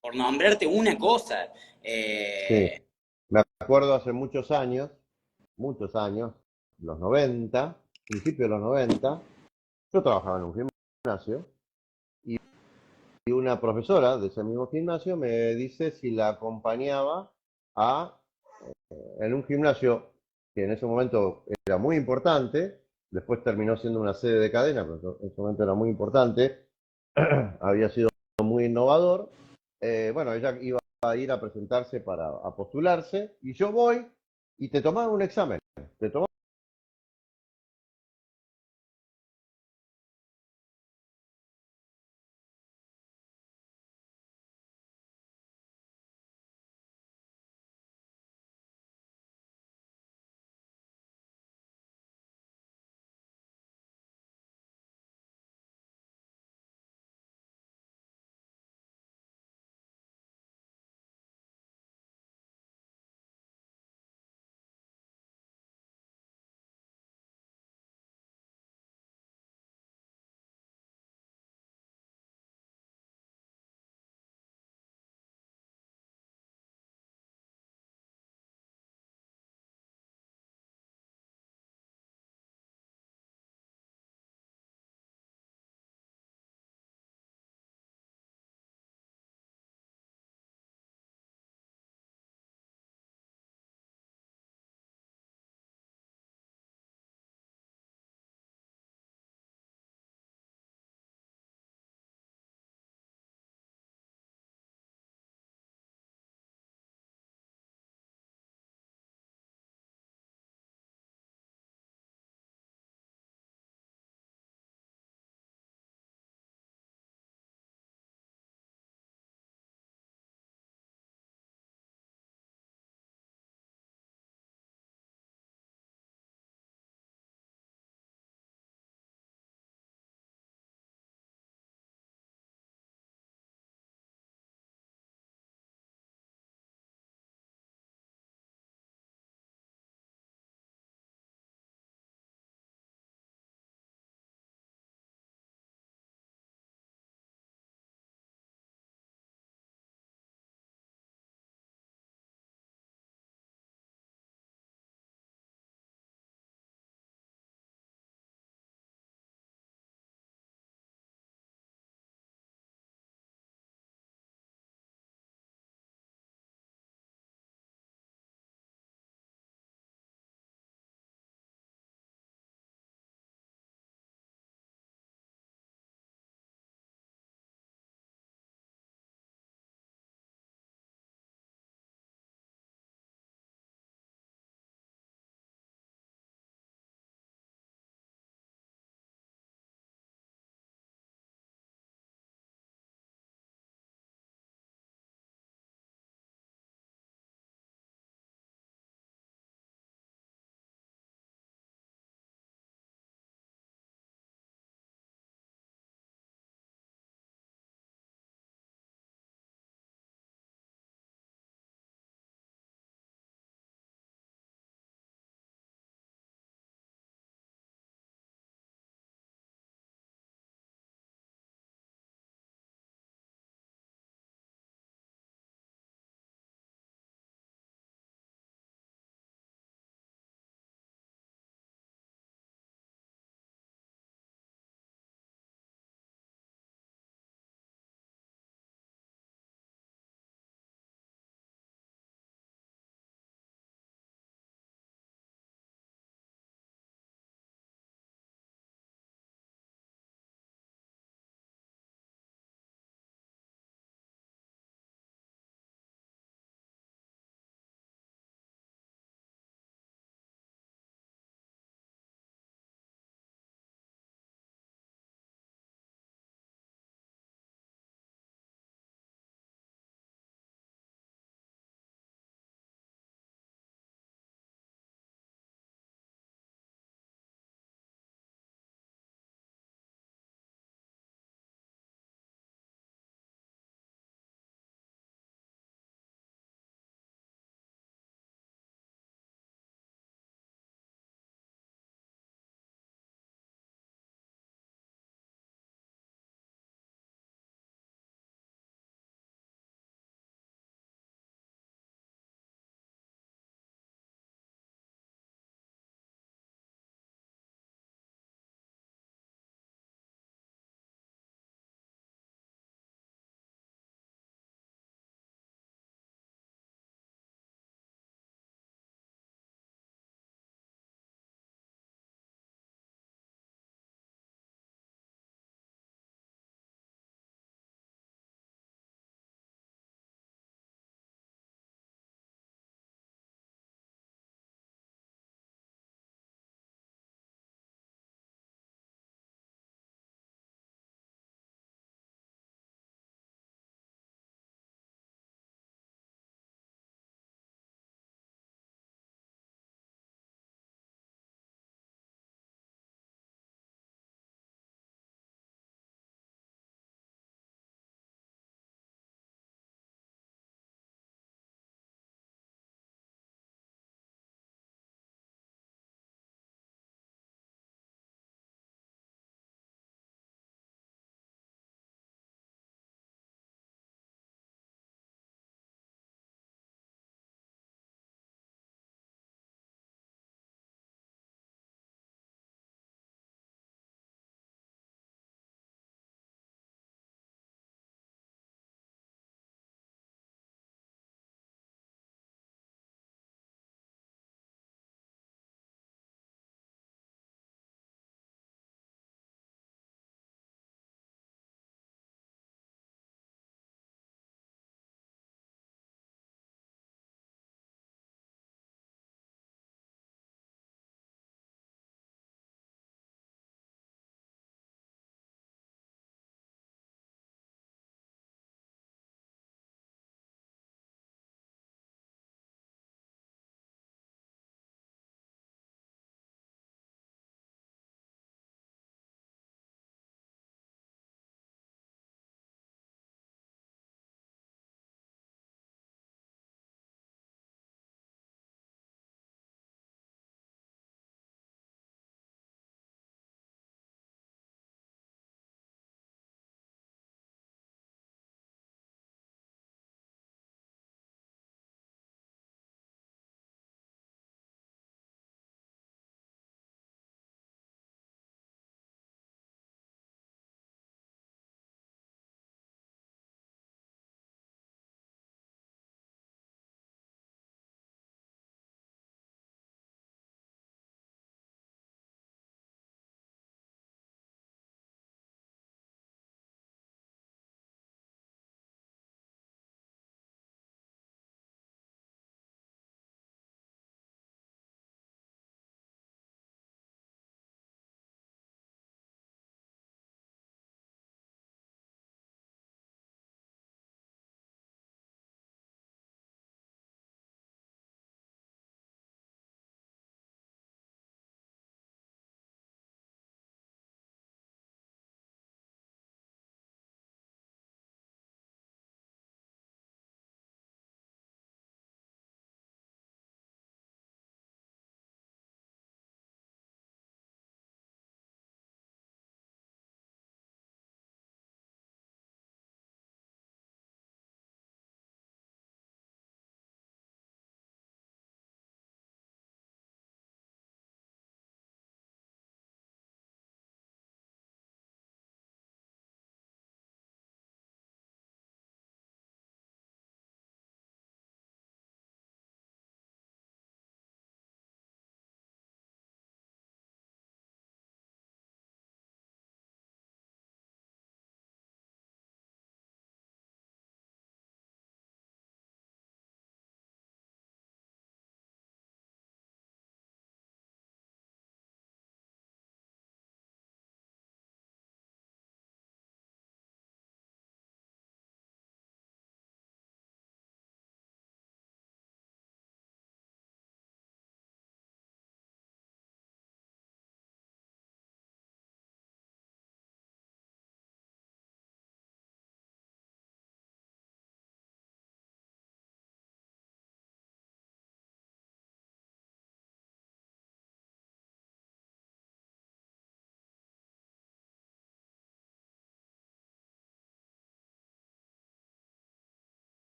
por nombrarte una cosa. Sí, Eh, me acuerdo hace muchos años, los 90, principios de los 90, yo trabajaba en un gimnasio y una profesora de ese mismo gimnasio me dice si la acompañaba a, en un gimnasio que en ese momento era muy importante, después terminó siendo una sede de cadena, pero en ese momento era muy importante, había sido muy innovador. Bueno, ella iba a ir a presentarse para a postularse y yo voy y te tomaban un examen, te tomaban